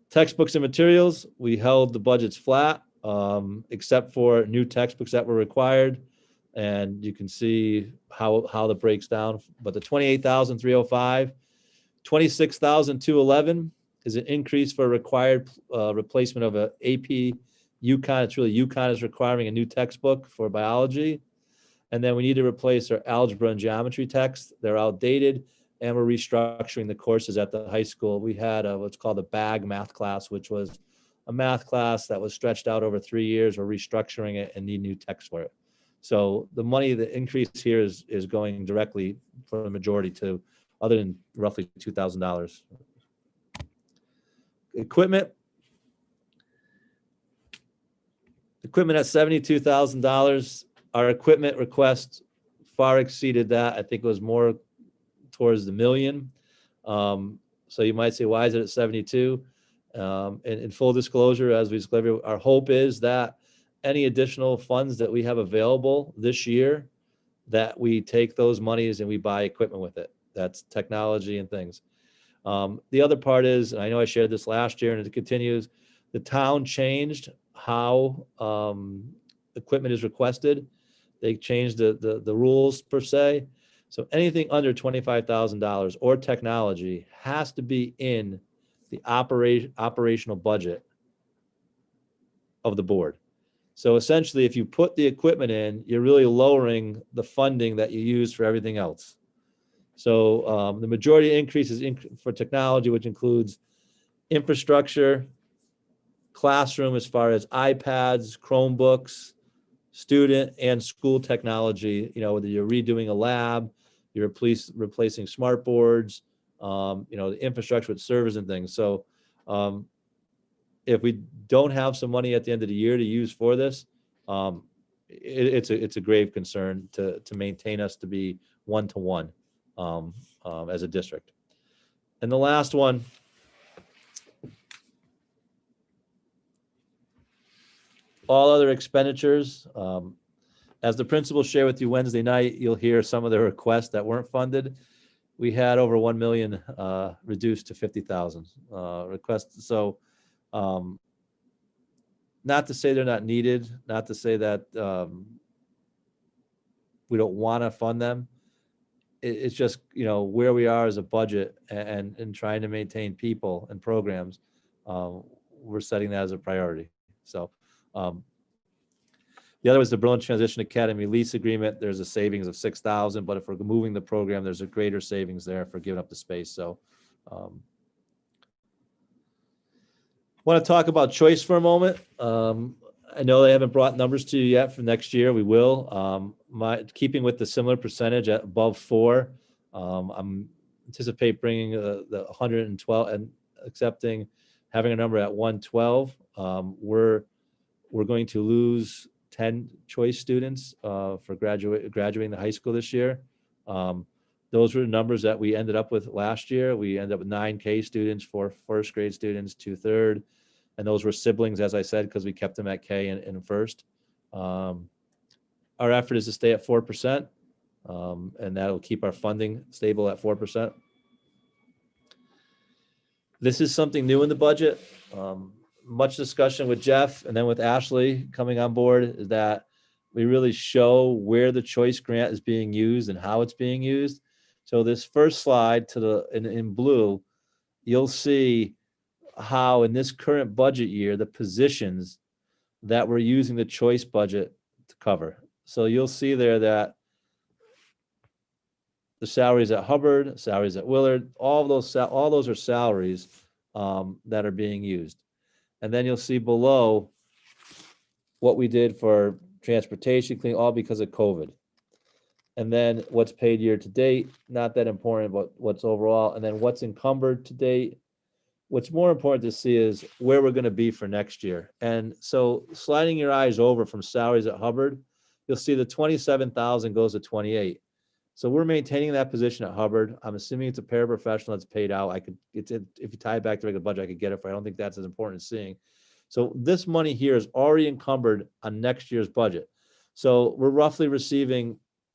Textbooks and materials, we held the budgets flat, except for new textbooks that were required. And you can see how that breaks down. But the 28,305, 26,211 is an increase for required replacement of a AP UConn. It's really UConn is requiring a new textbook for biology. And then we need to replace our algebra and geometry texts. They're outdated, and we're restructuring the courses at the high school. We had what's called a BAG math class, which was a math class that was stretched out over 3 years. We're restructuring it and need new text for it. So the money, the increase here is going directly for the majority to, other than roughly $2,000. Equipment at $72,000. Our equipment request far exceeded that. I think it was more towards the million. So you might say, why is it at 72? In full disclosure, as we discovered, our hope is that any additional funds that we have available this year, that we take those monies and we buy equipment with it. That's technology and things. The other part is, and I know I shared this last year and it continues, the town changed how equipment is requested. They changed the rules per se. So anything under $25,000 or technology has to be in the operational budget of the board. So essentially, if you put the equipment in, you're really lowering the funding that you use for everything else. So the majority increases for technology, which includes infrastructure, classroom as far as iPads, Chromebooks, student and school technology, whether you're redoing a lab, you're replacing smart boards, the infrastructure with servers and things. So if we don't have some money at the end of the year to use for this, it's a grave concern to maintain us to be one-to-one as a district. And the last one, all other expenditures. As the principal shared with you Wednesday night, you'll hear some of the requests that weren't funded. We had over 1 million reduced to 50,000 requests. So not to say they're not needed, not to say that we don't want to fund them. It's just, where we are as a budget and trying to maintain people and programs, we're setting that as a priority. So the other was the Berlin Transition Academy lease agreement. There's a savings of 6,000, but if we're moving the program, there's a greater savings there for giving up the space. So want to talk about choice for a moment. I know they haven't brought numbers to you yet for next year. We will. Keeping with the similar percentage at above 4, I'm anticipate bringing the 112 and accepting having a number at 112. We're going to lose 10 choice students for graduating the high school this year. Those were the numbers that we ended up with last year. We ended up with 9 K students, 4 first grade students, 2 third, and those were siblings, as I said, because we kept them at K and first. Our effort is to stay at 4%, and that'll keep our funding stable at 4%. This is something new in the budget. Much discussion with Jeff and then with Ashley coming on board is that we really show where the choice grant is being used and how it's being used. So this first slide in blue, you'll see how in this current budget year, the positions that we're using the choice budget to cover. So you'll see there that the salaries at Hubbard, salaries at Willard, all those are salaries that are being used. And then you'll see below what we did for transportation, cleaning, all because of COVID. And then what's paid year to date, not that important, but what's overall. And then what's encumbered to date. What's more important to see is where we're going to be for next year. And so sliding your eyes over from salaries at Hubbard, you'll see the 27,000 goes to 28. So we're maintaining that position at Hubbard. I'm assuming it's a paraprofessional that's paid out. If you tie it back to regular budget, I could get it for. I don't think that's as important as seeing. So this money here is already encumbered on next year's budget. So we're roughly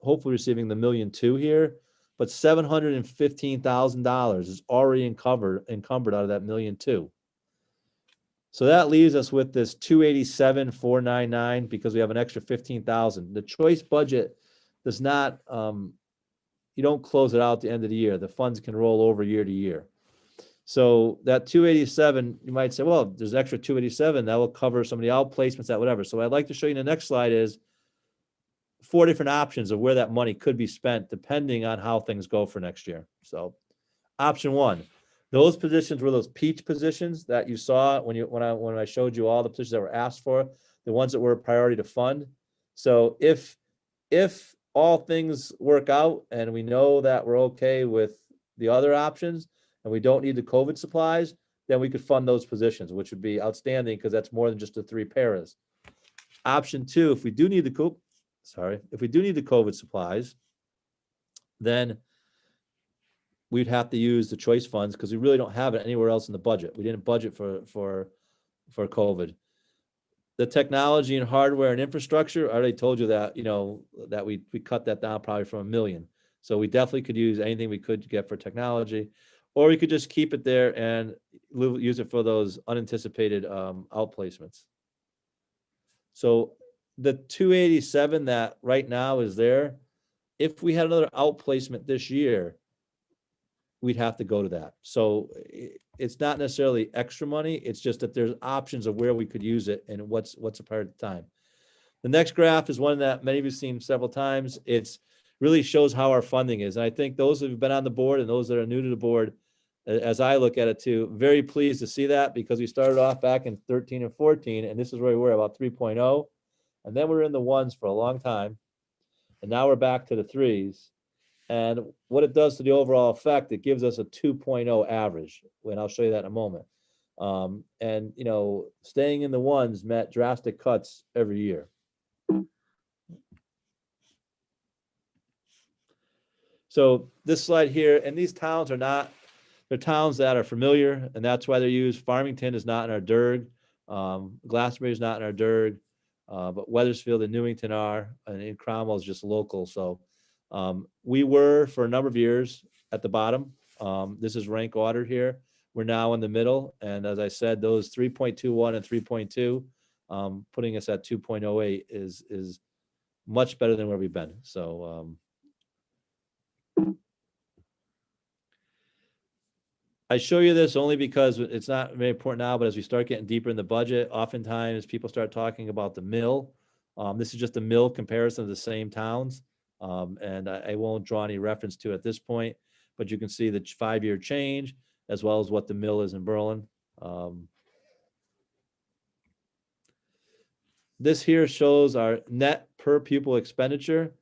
hopefully receiving the $1.2 million here, but $715,000 is already encumbered out of that $1.2 million. So that leaves us with this 287,499 because we have an extra 15,000. The choice budget does not, you don't close it out at the end of the year. The funds can roll over year to year. So that 287, you might say, well, there's extra 287 that will cover some of the outplacements, that whatever. So what I'd like to show you in the next slide is 4 different options of where that money could be spent depending on how things go for next year. So option 1, those positions were those peach positions that you saw when I showed you all the positions that were asked for, the ones that were a priority to fund. So if all things work out and we know that we're okay with the other options and we don't need the COVID supplies, then we could fund those positions, which would be outstanding because that's more than just the 3 paras. Option 2, if we do need the COVID supplies, then we'd have to use the choice funds because we really don't have it anywhere else in the budget. We didn't budget for COVID. The technology and hardware and infrastructure, I already told you that, that we cut that down probably from $1 million. So we definitely could use anything we could get for technology, or we could just keep it there and use it for those unanticipated outplacements. So the 287 that right now is there, if we had another outplacement this year, we'd have to go to that. So it's not necessarily extra money. It's just that there's options of where we could use it and what's a priority time. The next graph is one that many of you have seen several times. It's really shows how our funding is. And I think those who've been on the board and those that are new to the board, as I look at it too, very pleased to see that because we started off back in 13 and 14, and this is where we were about 3.0. And then we were in the 1s for a long time. And now we're back to the 3s. And what it does to the overall effect, it gives us a 2.0 average. And I'll show you that in a moment. And, staying in the 1s meant drastic cuts every year. So this slide here, and these towns they're towns that are familiar, and that's why they're used. Farmington is not in our DIRG. Glastonbury is not in our DIRG, but Wethersfield and Newington are, and Cromwell is just local. So we were for a number of years at the bottom. This is rank order here. We're now in the middle. And as I said, those 3.21 and 3.2, putting us at 2.08 is much better than where we've been. So I show you this only because it's not very important now, but as we start getting deeper in the budget, oftentimes people start talking about the mill. This is just a mill comparison of the same towns. And I won't draw any reference to it at this point, but you can see the 5-year change as well as what the mill is in Berlin. This here shows our net per pupil expenditure,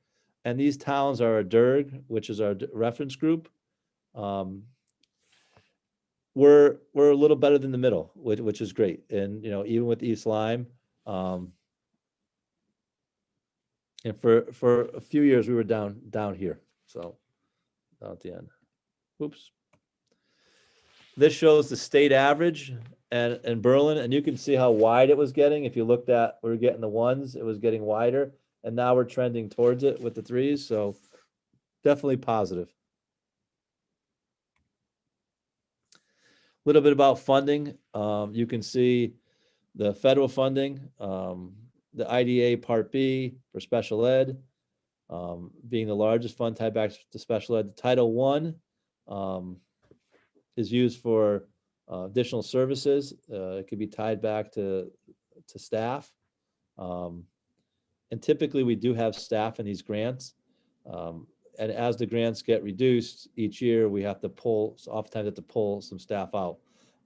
and these towns are our DIRG, which is our reference group. We're a little better than the middle, which is great. And even with East Lyme, and for a few years we were down here. So down at the end. Oops. This shows the state average and Berlin, and you can see how wide it was getting. If you looked at, we were getting the 1s, it was getting wider, and now we're trending towards it with the 3s. So definitely positive. A little bit about funding. You can see the federal funding, the IDA Part B for special ed, being the largest fund tied back to special ed. Title I is used for additional services. It could be tied back to staff. And typically we do have staff in these grants. And as the grants get reduced each year, we have to oftentimes have to pull some staff out.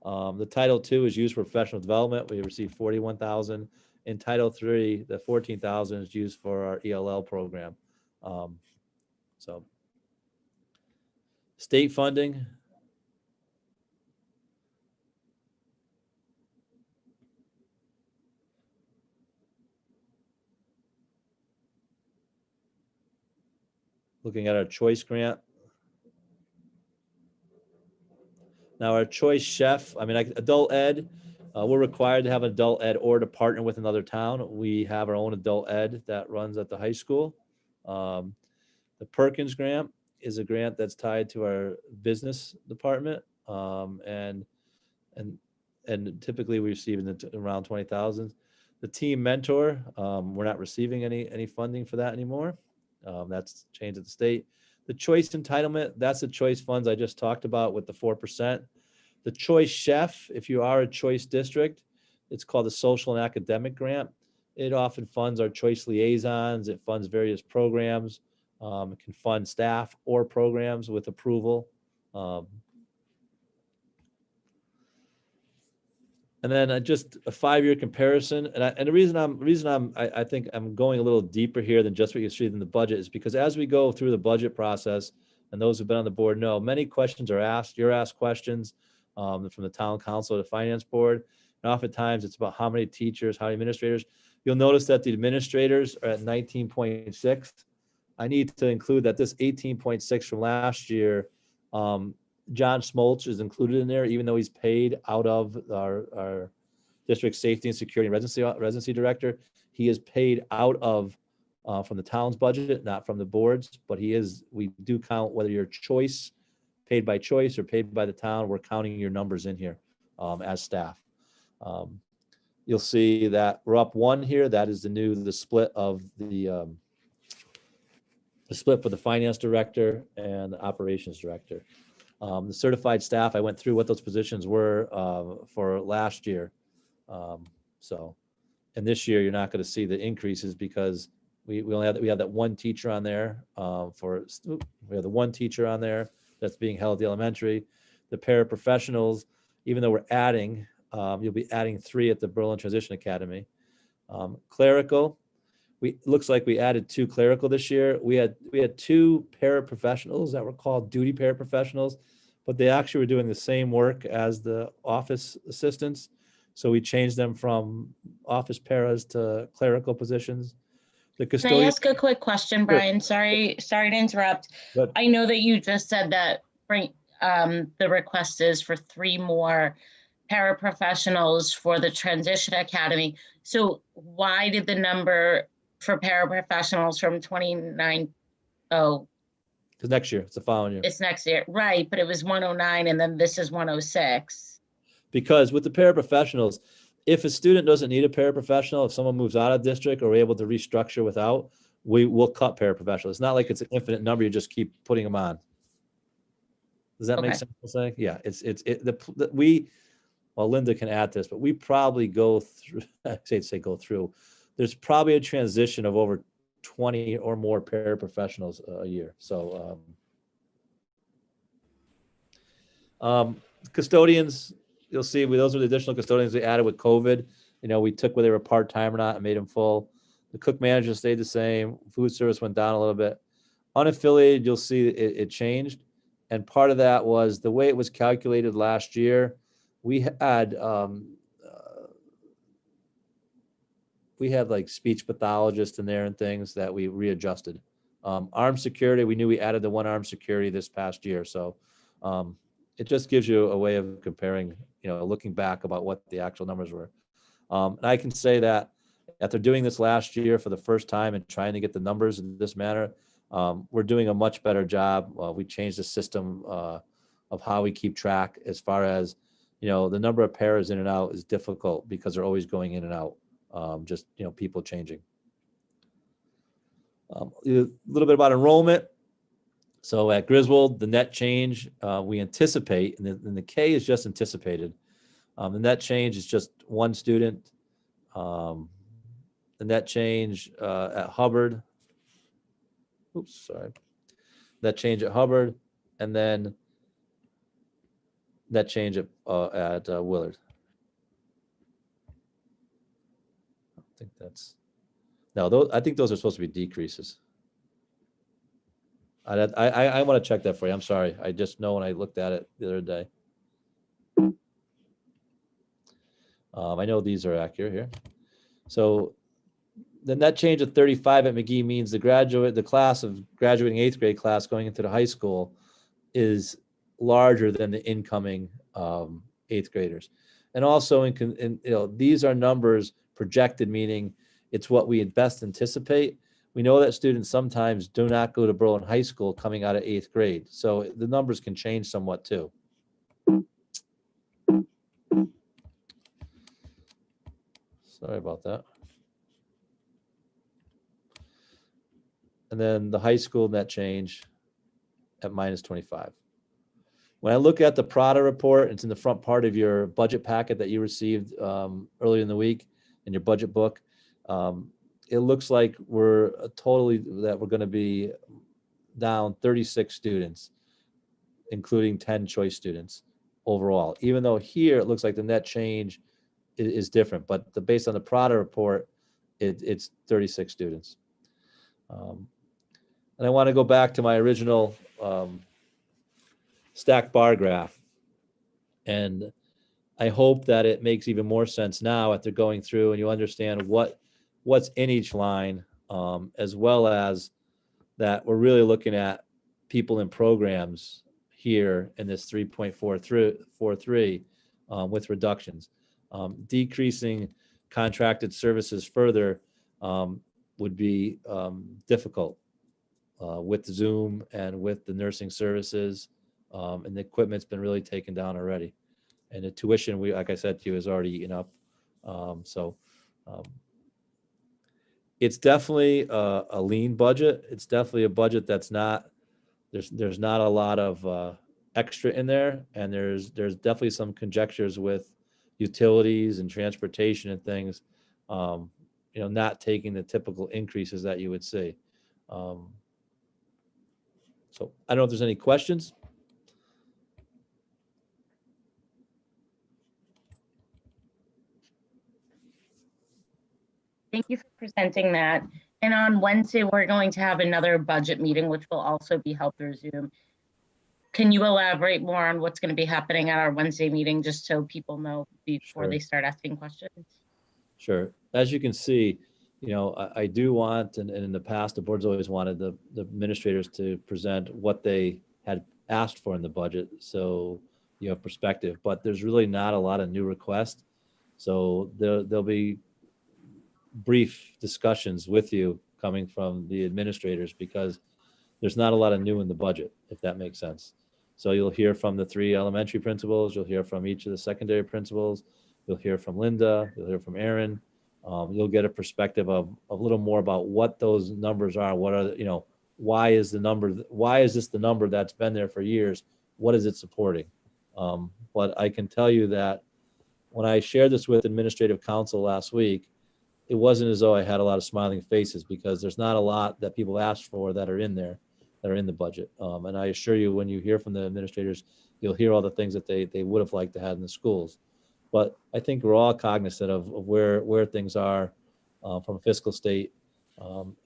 The Title II is used for professional development. We received $41,000. In Title III, the $14,000 is used for our ELL program. So state funding. Looking at our choice grant. Now our choice chef, adult ed, we're required to have an adult ed or to partner with another town. We have our own adult ed that runs at the high school. The Perkins Grant is a grant that's tied to our business department. And and typically we receive around 20,000. The team mentor, we're not receiving any funding for that anymore. That's changed at the state. The choice entitlement, that's the choice funds I just talked about with the 4%. The choice chef, if you are a choice district, it's called the social and academic grant. It often funds our choice liaisons. It funds various programs. It can fund staff or programs with approval. And then just a 5-year comparison. And the reason I think I'm going a little deeper here than just what you see in the budget is because as we go through the budget process, and those who've been on the board know, many questions are asked. You're asked questions from the town council to the finance board. And oftentimes it's about how many teachers, how many administrators. You'll notice that the administrators are at 19.6. I need to include that this 18.6 from last year, John Smoltz is included in there, even though he's paid out of our district safety and security residency director. He is paid out of from the town's budget, not from the board's, but we do count whether you're paid by choice or paid by the town. We're counting your numbers in here as staff. You'll see that we're up 1 here. That is the split of the split for the finance director and the operations director. The certified staff, I went through what those positions were for last year. And this year you're not going to see the increases because we have that one teacher on there we have the one teacher on there that's being held at the elementary. The paraprofessionals, even though we're adding, you'll be adding 3 at the Berlin Transition Academy. Clerical, looks like we added 2 clerical this year. We had 2 paraprofessionals that were called duty paraprofessionals, but they actually were doing the same work as the office assistants. So we changed them from office paras to clerical positions. The Can I custodian. ask a quick question, Brian? Sorry to interrupt. But I know that you just said that the request is for 3 more paraprofessionals for the Transition Academy. So why did the number for paraprofessionals from 29, because next year, it's the following year. it's next year, right? But it was 109 and then this is 106. Because with the paraprofessionals, if a student doesn't need a paraprofessional, if someone moves out of district or we're able to restructure without, we will cut paraprofessionals. It's not like it's an infinite number. You just keep putting them on. Does that make Okay. sense? I'm saying? Yeah, well, Linda can add this, but we probably go through, I say go through, there's probably a transition of over 20 or more paraprofessionals a year. So custodians, you'll see those are the additional custodians we added with COVID. We took whether they were part-time or not and made them full. The cook manager stayed the same. Food service went down a little bit. Unaffiliated, you'll see it changed. And part of that was the way it was calculated last year. We had like speech pathologists in there and things that we readjusted. Armed security, we knew we added the 1 armed security this past year. So it just gives you a way of comparing, looking back about what the actual numbers were. And I can say that after doing this last year for the first time and trying to get the numbers in this manner, we're doing a much better job. We changed the system of how we keep track as far as, the number of paras in and out is difficult because they're always going in and out. Just, people changing. A little bit about enrollment. So at Griswold, the net change we anticipate, and the K is just anticipated. The net change is just 1 student. The net change at Hubbard. Oops, sorry. Net change at Hubbard, and then net change at Willard. I think those are supposed to be decreases. I want to check that for you. I'm sorry. I just know when I looked at it the other day. I know these are accurate here. So the net change of 35 at McGee means the class of graduating 8th grade class going into the high school is larger than the incoming 8th graders. And also these are numbers projected, meaning it's what we best anticipate. We know that students sometimes do not go to Berlin High School coming out of 8th grade. So the numbers can change somewhat too. Sorry about that. And then the high school net change at -25. When I look at the Prada report, it's in the front part of your budget packet that you received earlier in the week in your budget book. It looks like we're going to be down 36 students, including 10 choice students overall. Even though here it looks like the net change is different, but based on the Prada report, it's 36 students. And I want to go back to my original stacked bar graph. And I hope that it makes even more sense now after going through and you understand what's in each line, as well as that we're really looking at people in programs here in this 3.43 with reductions. Decreasing contracted services further would be difficult with Zoom and with the nursing services, and the equipment's been really taken down already. And the tuition, like I said to you, is already eaten up. It's definitely a lean budget. It's definitely a budget that's not, there's not a lot of extra in there. And there's definitely some conjectures with utilities and transportation and things, not taking the typical increases that you would see. So I don't know if there's any questions. Thank you for presenting that. And on Wednesday, we're going to have another budget meeting, which will also be held through Zoom. Can you elaborate more on what's going to be happening at our Wednesday meeting, just so people know before they start asking questions? Sure. As you can see, I do want, and in the past, the board's always wanted the administrators to present what they had asked for in the budget, so you have perspective. But there's really not a lot of new requests. So there'll be brief discussions with you coming from the administrators, because there's not a lot of new in the budget, if that makes sense. So you'll hear from the 3 elementary principals, you'll hear from each of the secondary principals, you'll hear from Linda, you'll hear from Aaron. You'll get a perspective of a little more about what those numbers are. What are, why is this the number that's been there for years? What is it supporting? But I can tell you that when I shared this with administrative council last week, it wasn't as though I had a lot of smiling faces, because there's not a lot that people asked for that are in there, that are in the budget. And I assure you, when you hear from the administrators, you'll hear all the things that they would have liked to have in the schools. But I think we're all cognizant of where things are from a fiscal state,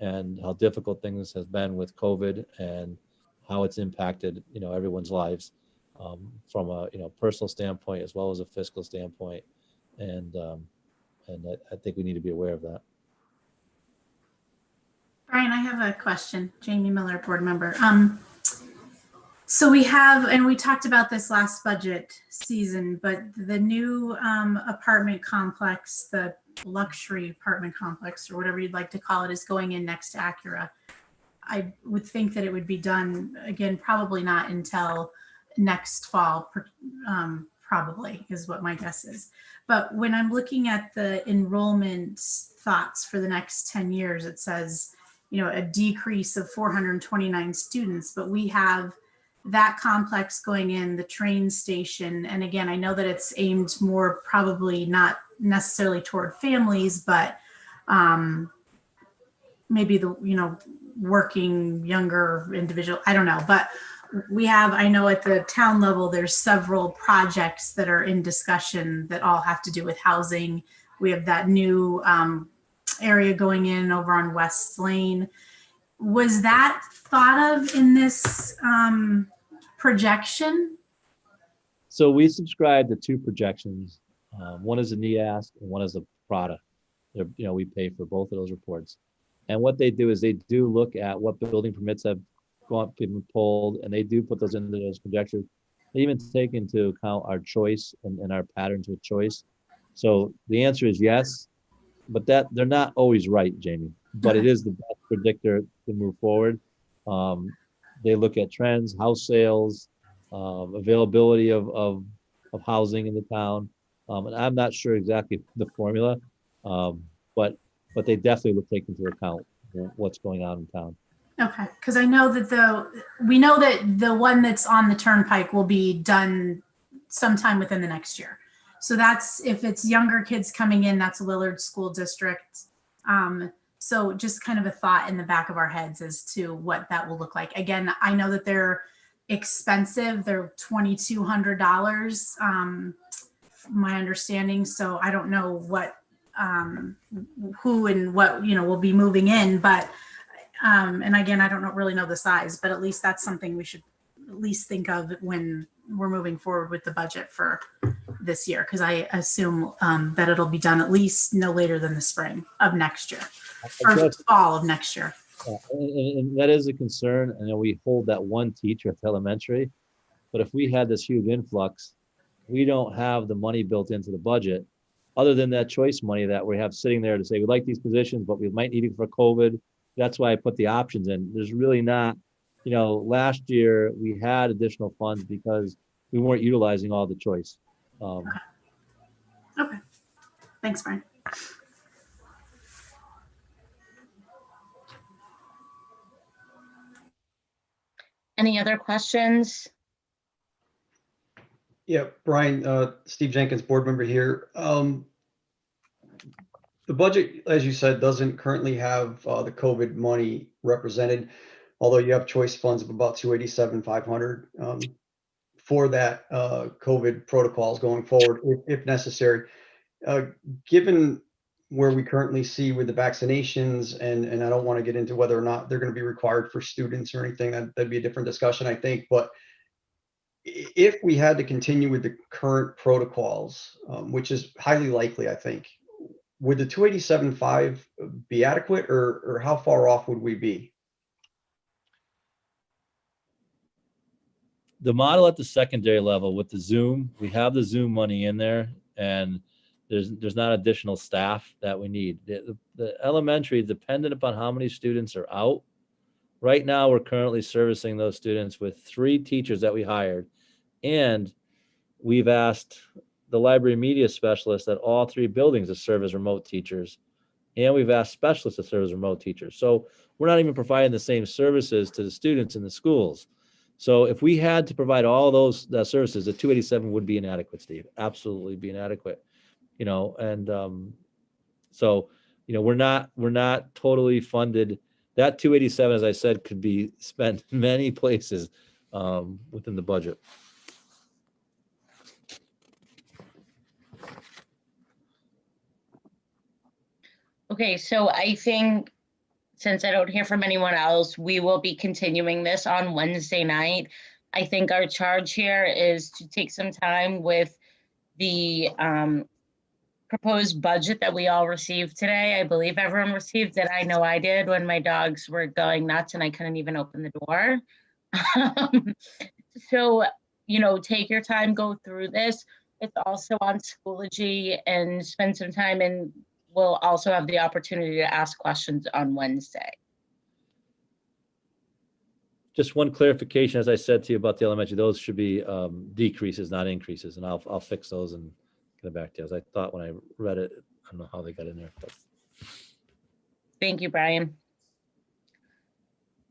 and how difficult things have been with COVID and how it's impacted, everyone's lives from a personal standpoint as well as a fiscal standpoint. And I think we need to be aware of that. Brian, I have a question. Jamie Miller, board member. So we have, and we talked about this last budget season, but the new apartment complex, the luxury apartment complex, or whatever you'd like to call it, is going in next to Acura. I would think that it would be done, again, probably not until next fall, probably is what my guess is. But when I'm looking at the enrollment thoughts for the next 10 years, it says, a decrease of 429 students, but we have that complex going in, the train station. And again, I know that it's aimed more, probably not necessarily toward families, but maybe the, working younger individual, I don't know. But we have, I know at the town level, there's several projects that are in discussion that all have to do with housing. We have that new area going in over on West Lane. Was that thought of in this projection? So we subscribe to 2 projections. One is a NEASC and one is a Prada. We pay for both of those reports. And what they do is they do look at what building permits have been pulled, and they do put those into those projections. They even take into account our choice and our patterns with choice. So the answer is yes, but that they're not always right, Jamie, but it is the best predictor to move forward. They look at trends, house sales, availability of housing in the town. And I'm not sure exactly the formula, But they definitely will take into account what's going on in town. Okay, because I know that we know that the one that's on the turnpike will be done sometime within the next year. So that's, if it's younger kids coming in, that's Willard School District. So just kind of a thought in the back of our heads as to what that will look like. Again, I know that they're expensive. They're $2,200, my understanding. So I don't know what, who and what, will be moving in, but, and again, I don't really know the size, but at least that's something we should at least think of when we're moving forward with the budget for this year. Cause I assume that it'll be done at least no later than the spring of next year or fall of next year. And that is a concern. I know we hold that one teacher at elementary, but if we had this huge influx, we don't have the money built into the budget other than that choice money that we have sitting there to say, we like these positions, but we might need it for COVID. That's why I put the options in. There's really not, last year we had additional funds because we weren't utilizing all the choice. Okay. Thanks, Brian. Any other questions? Yeah, Brian, Steve Jenkins, board member here. The budget, as you said, doesn't currently have the COVID money represented, although you have choice funds of about 287,500 for that COVID protocols going forward, if necessary. Given where we currently see with the vaccinations, and I don't want to get into whether or not they're going to be required for students or anything, that'd be a different discussion, I think. But if we had to continue with the current protocols, which is highly likely, I think, would the 287.5 be adequate, or how far off would we be? The model at the secondary level with the Zoom, we have the Zoom money in there, and there's not additional staff that we need. The elementary, dependent upon how many students are out. Right now, we're currently servicing those students with 3 teachers that we hired, and we've asked the library media specialists at all 3 buildings to serve as remote teachers, and we've asked specialists to serve as remote teachers. So we're not even providing the same services to the students in the schools. So if we had to provide all those services, the 287 would be inadequate, Steve. Absolutely be inadequate. So we're not totally funded. That 287, as I said, could be spent many places within the budget. Okay, so I think since I don't hear from anyone else, we will be continuing this on Wednesday night. I think our charge here is to take some time with the proposed budget that we all received today. I believe everyone received it. I know I did when my dogs were going nuts and I couldn't even open the door. So, take your time, go through this. It's also on Schoology, and spend some time, and we'll also have the opportunity to ask questions on Wednesday. Just one clarification, as I said to you about the elementary, those should be decreases, not increases, and I'll fix those and get back to you. As I thought when I read it, I don't know how they got in there. But. Thank you, Brian.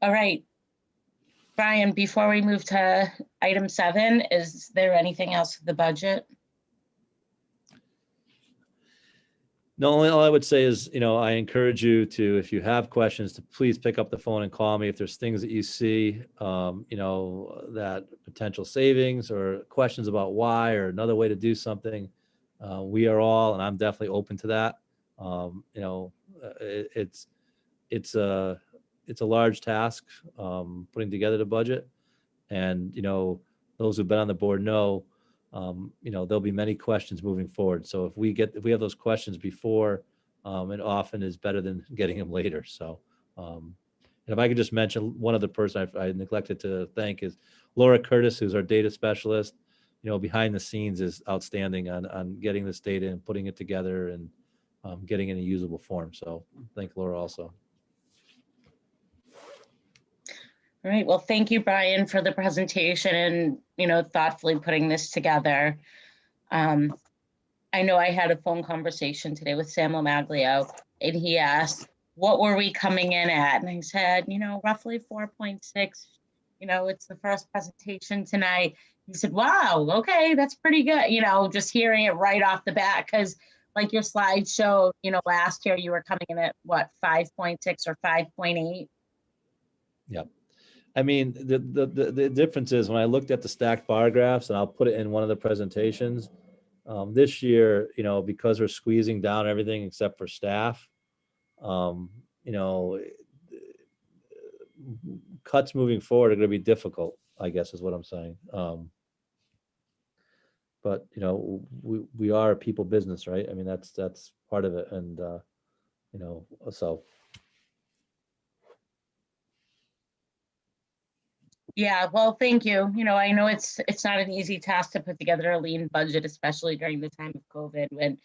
All right, Brian, before we move to item 7, is there anything else with the budget? No, all I would say is, I encourage you to, if you have questions, to please pick up the phone and call me. If there's things that you see, that potential savings or questions about why or another way to do something, we are all, and I'm definitely open to that. It's a large task, putting together the budget, and those who've been on the board know. There'll be many questions moving forward. So if we have those questions before, it often is better than getting them later. So, and if I could just mention one other person I neglected to thank is Laura Curtis, who's our data specialist. Behind the scenes is outstanding on getting this data and putting it together and getting it in a usable form. So thank Laura also. All right, well, thank you, Brian, for the presentation and, thoughtfully putting this together. I I know I had a phone conversation today with Sam Lamaglio, and he asked, what were we coming in at? And I said, roughly 4.6. It's the first presentation tonight. He said, wow, okay, that's pretty good. Just hearing it right off the bat, because like your slide show, last year you were coming in at what, 5.6 or 5.8? Yep. I mean, the difference is when I looked at the stacked bar graphs, and I'll put it in one of the presentations, this year, because we're squeezing down everything except for staff, cuts moving forward are going to be difficult, I guess is what I'm saying. But we are a people business, right? I mean, that's part of it. And so Yeah, well, thank you. I know it's not an easy task to put together a lean budget, especially during the time of COVID when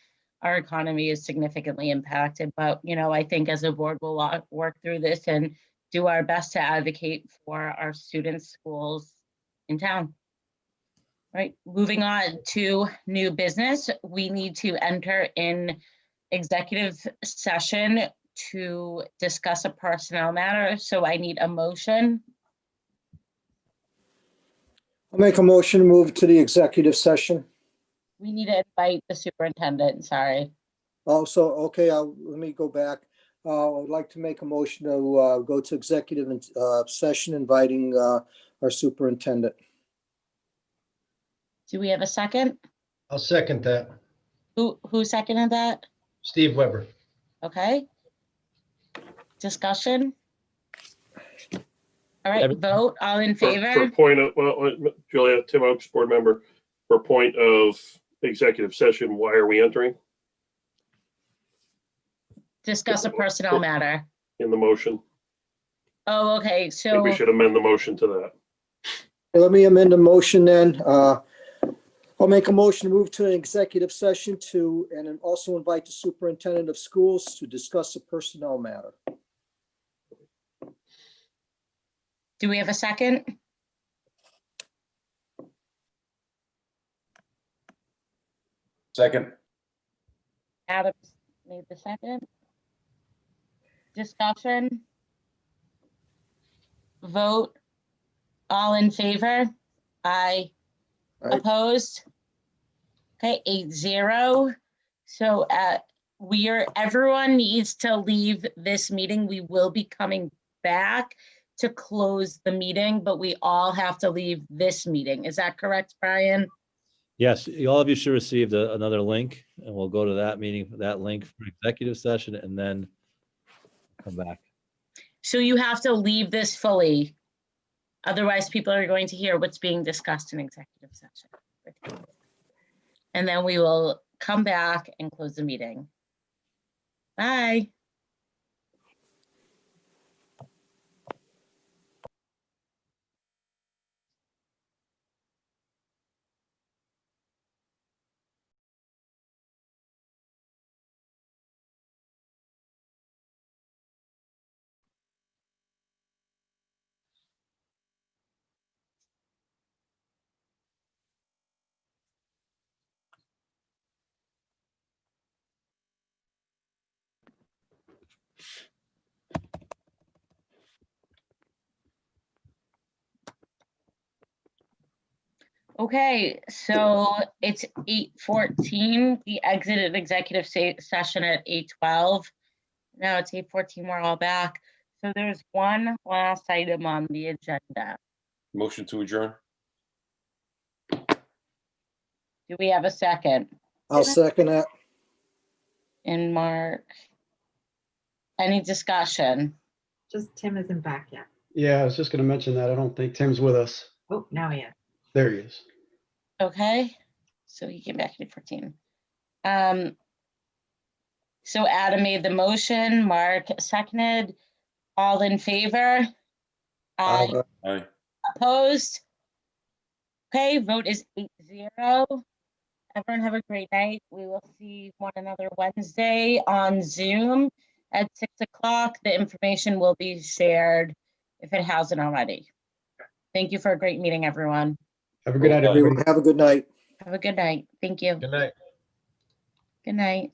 our economy is significantly impacted. But, I think as a board, we'll work through this and do our best to advocate for our students' schools in town. Right, moving on to new business, we need to enter in executive session to discuss a personnel matter. So I need a motion. I'll make a motion to move to the executive session. We need to invite the superintendent, sorry. Also, okay, let me go back. I would like to make a motion to go to executive session, inviting our superintendent. Do we have a second? I'll second that. Who seconded that? Steve Weber. Okay. Discussion? All right, vote, all in favor? For point of, Julia, Tim Oaks, board member, for point of executive session, why are we entering? Discuss a personnel matter. In the motion. Oh, okay, I think so we should amend the motion to that. Let me amend the motion then. I'll make a motion to move to an executive session and also invite the superintendent of schools to discuss a personnel matter. do we have a second? Second. Adam made the second. Discussion? Vote, all in favor? Aye. Aye. Opposed? Okay, 8-0. So everyone needs to leave this meeting. We will be coming back to close the meeting, but we all have to leave this meeting. Is that correct, Brian? yes, all of you should receive another link, and we'll go to that meeting, that link for executive session, and then come back. So you have to leave this fully. Otherwise, people are going to hear what's being discussed in executive session. And then we will come back and close the meeting. Bye. Okay, so it's 8:14. We exited executive session at 8:12. Now it's 8:14, we're all back. So there's one last item on the agenda. Motion to adjourn. Do we have a second? I'll second that. And Mark, any discussion? Just Tim isn't back yet. Yeah, I was just going to mention that. I don't think Tim's with us. Oh, now he is. There he is. Okay, so he came back at 8:14. So Adam made the motion, Mark seconded, all in favor? Aye. Aye. Opposed? Okay, vote is 8-0. Everyone have a great night. We will see one another Wednesday on Zoom at 6 o'clock. The information will be shared if it hasn't already. Thank you for a great meeting, everyone. Have a good night, Everyone everybody. have a good night. Have a good night. Thank you. Good night. Good night.